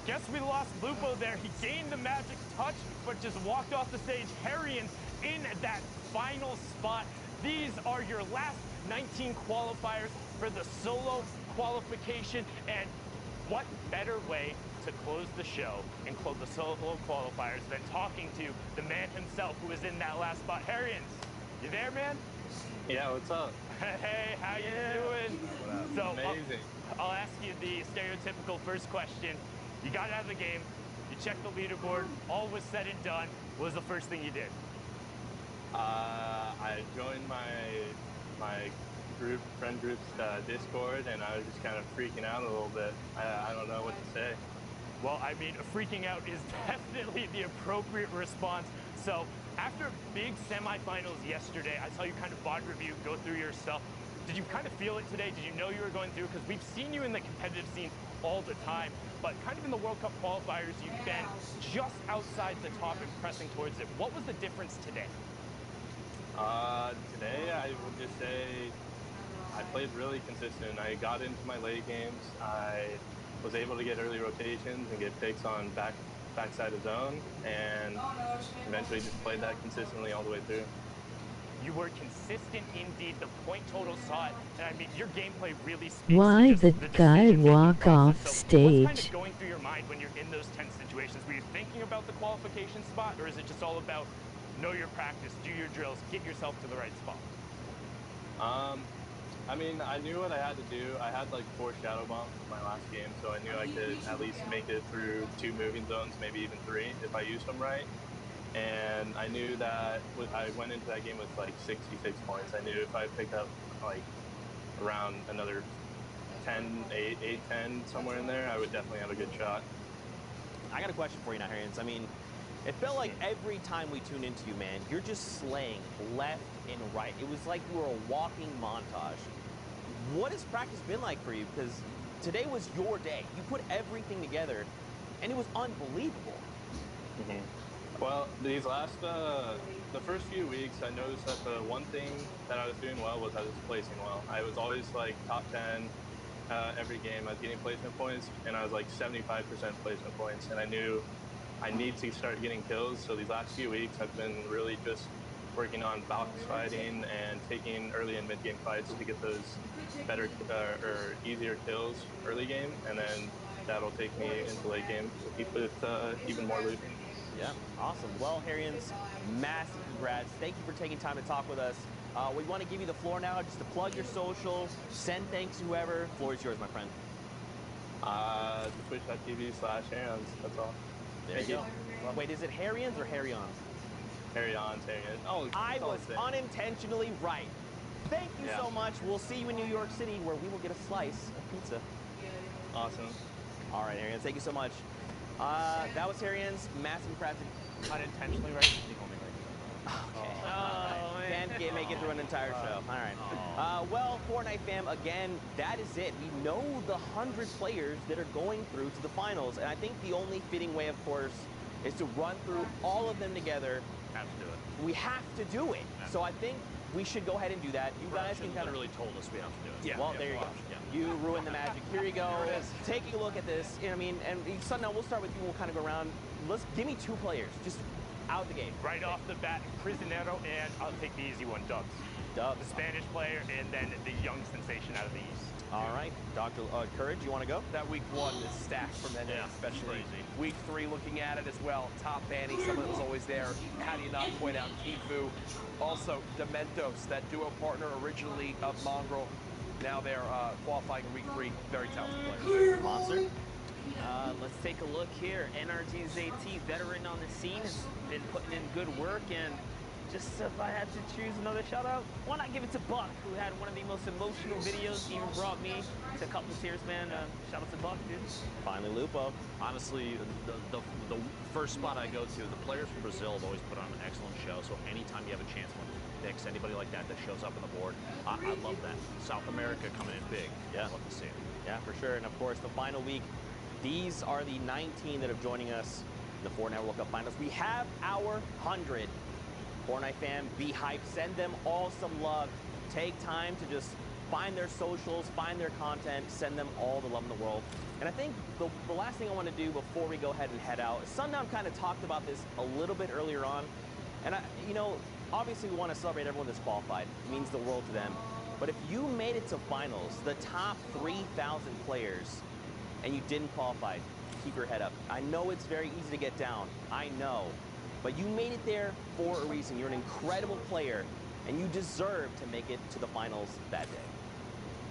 guess we lost Lupo there. He gained the magic touch, but just walked off the stage. Harrian in that final spot. These are your last 19 qualifiers for the solo qualification. And what better way to close the show and close the solo qualifiers than talking to the man himself who was in that last spot. Harrian, you there, man? Yeah, what's up? Hey, how you doing? So, amazing. I'll ask you the stereotypical first question. You got out of the game, you checked the leaderboard, all was said and done. What was the first thing you did? I joined my friend group's Discord, and I was just kind of freaking out a little bit. I don't know what to say. Well, I mean, freaking out is definitely the appropriate response. So, after big semifinals yesterday, I saw you kind of VOD review, go through your stuff. Did you kind of feel it today? Did you know you were going through? Because we've seen you in the competitive scene all the time, but kind of in the World Cup qualifiers, you've been just outside the top and pressing towards it. What was the difference today? Today, I would just say I played really consistent. I got into my late games. I was able to get early rotations and get picks on backside of zone, and eventually just played that consistently all the way through. You were consistent indeed. The point total saw it, and I mean, your gameplay really speaks Why to just the guy walk off so stage? what's kind of going through your mind when you're in those tense situations? Were you thinking about the qualification spot, or is it just all about know your practice, do your drills, get yourself to the right spot? I mean, I knew what I had to do. I had like 4 shadow bombs in my last game, so I knew I could at least make it through 2 moving zones, maybe even 3 if I used them right. And I knew that I went into that game with like 66 points. I knew if I picked up like around another 10, 8, 10, somewhere in there, I would definitely have a good shot. I got a question for you now, Harrians. I mean, it felt like every time we tune into you, man, you're just slaying left and right. It was like you were a walking montage. What has practice been like for you? Because today was your day. You put everything together, and it was unbelievable. Well, these last, the first few weeks, I noticed that the one thing that I was doing well was I was placing well. I was always like top 10 every game. I was getting placement points, and I was like 75% placement points, and I knew I need to start getting kills. So these last few weeks, I've been really just working on box fighting and taking early and mid game fights to get those better or easier kills early game, and then that'll take me into late game with even more loot. Yeah, awesome. Well, Harrians, massive congrats. Thank you for taking time to talk with us. We want to give you the floor now just to plug your social, send thanks to whoever. Floor is yours, my friend. Twitch.tv/Harrions. That's all. There you go. Well, wait, is it Harrians or Harryons? Harryons. Oh, I was unintentionally right. Thank you so much. We'll see you in New York City, where we will get a slice of pizza. Awesome. All right, Harrians, thank you so much. That was Harrians. Massive congrats. Unintentionally right is the only right. Okay. Can't make it through an entire show. All right. Well, Fortnite fam, again, that is it. We know the 100 players that are going through to the finals, and I think the only fitting way, of course, is to run through all of them together. Have to do it. We have to do it. So I think we should go ahead and do that. You guys can kind of literally told us we have to do it. Yeah. Well, there you go. You ruined the magic. Here you go. There it is. Taking a look at this. You know what I mean? And Sundown, we'll start with you. We'll kind of go around. Give me 2 players, just out the gate. Right off the bat, Prisionero, and I'll take the easy one, Dubs. Dubs. The Spanish player, and then the young sensation out of the East. All right, Dr. Courage, you want to go? That week 1 is stacked from NA, especially. Crazy. Week 3, looking at it as well. Top Banny, someone that was always there. How do you not point out Kifu? Also, Dementos, that duo partner originally of Mongrel. Now they're qualifying in week 3. Very talented players. Monster? Let's take a look here. NRG's AT, veteran on the scene, has been putting in good work, and just if I had to choose another shout-out, why not give it to Buck, who had one of the most emotional videos, even brought me to a couple of tears, man. Shout out to Buck, dude. Finally, Lupo. Honestly, the first spot I go to, the players from Brazil have always put on an excellent show, so anytime you have a chance to fix anybody like that shows up on the board, I love that. South America coming in big. Yeah. Love to see it. Yeah, for sure. And of course, the final week, these are the 19 that are joining us in the Fortnite World Cup Finals. We have our 100. Fortnite fan, be hyped. Send them all some love. Take time to just find their socials, find their content, send them all the love in the world. And I think the last thing I want to do before we go ahead and head out, Sundown kind of talked about this a little bit earlier on. And, obviously we want to celebrate everyone that's qualified. It means the world to them. But if you made it to finals, the top 3,000 players, and you didn't qualify, keep your head up. I know it's very easy to get down. I know. But you made it there for a reason. You're an incredible player, and you deserve to make it to the finals that day.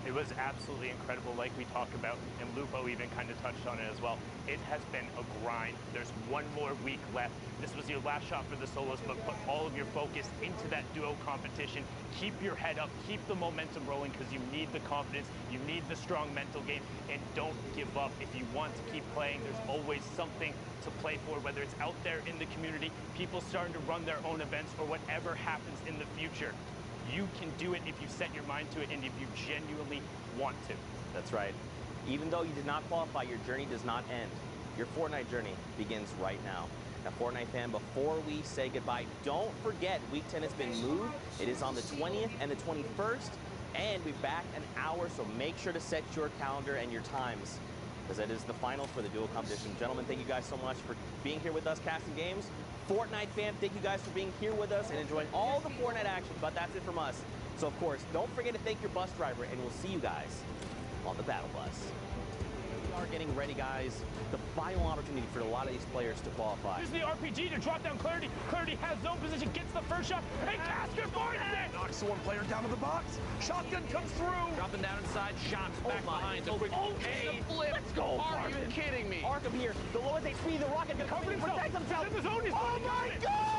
It was absolutely incredible, like we talked about, and Lupo even kind of touched on it as well. It has been a grind. There's one more week left. This was your last shot for the solos, but put all of your focus into that duo competition. Keep your head up, keep the momentum rolling, because you need the confidence, you need the strong mental game, and don't give up. If you want to keep playing, there's always something to play for, whether it's out there in the community, people starting to run their own events, or whatever happens in the future. You can do it if you set your mind to it and if you genuinely want to. That's right. Even though you did not qualify, your journey does not end. Your Fortnite journey begins right now. Now, Fortnite fan, before we say goodbye, don't forget Week 10 has been moved. It is on the 20th and the 21st, and we're back an hour, so make sure to set your calendar and your times, because it is the final for the duo competition. Gentlemen, thank you guys so much for being here with us, casting games. Fortnite fan, thank you guys for being here with us and enjoying all the Fortnite action, but that's it from us. So, of course, don't forget to thank your bus driver, and we'll see you guys on the battle bus. We are getting ready, guys. The final opportunity for a lot of these players to qualify. Here's the RPG to drop down Clarity. Clarity has zone position, gets the first shot, and Casker forces it! Knocks the one player down to the box. Shotgun comes through. Dropping down inside, shots back behind. The quick flip. Let's go, Are you kidding me? Arkham here. The lowest HP, the rocket, covered himself. protects himself. He's in the zone. He's oh my God!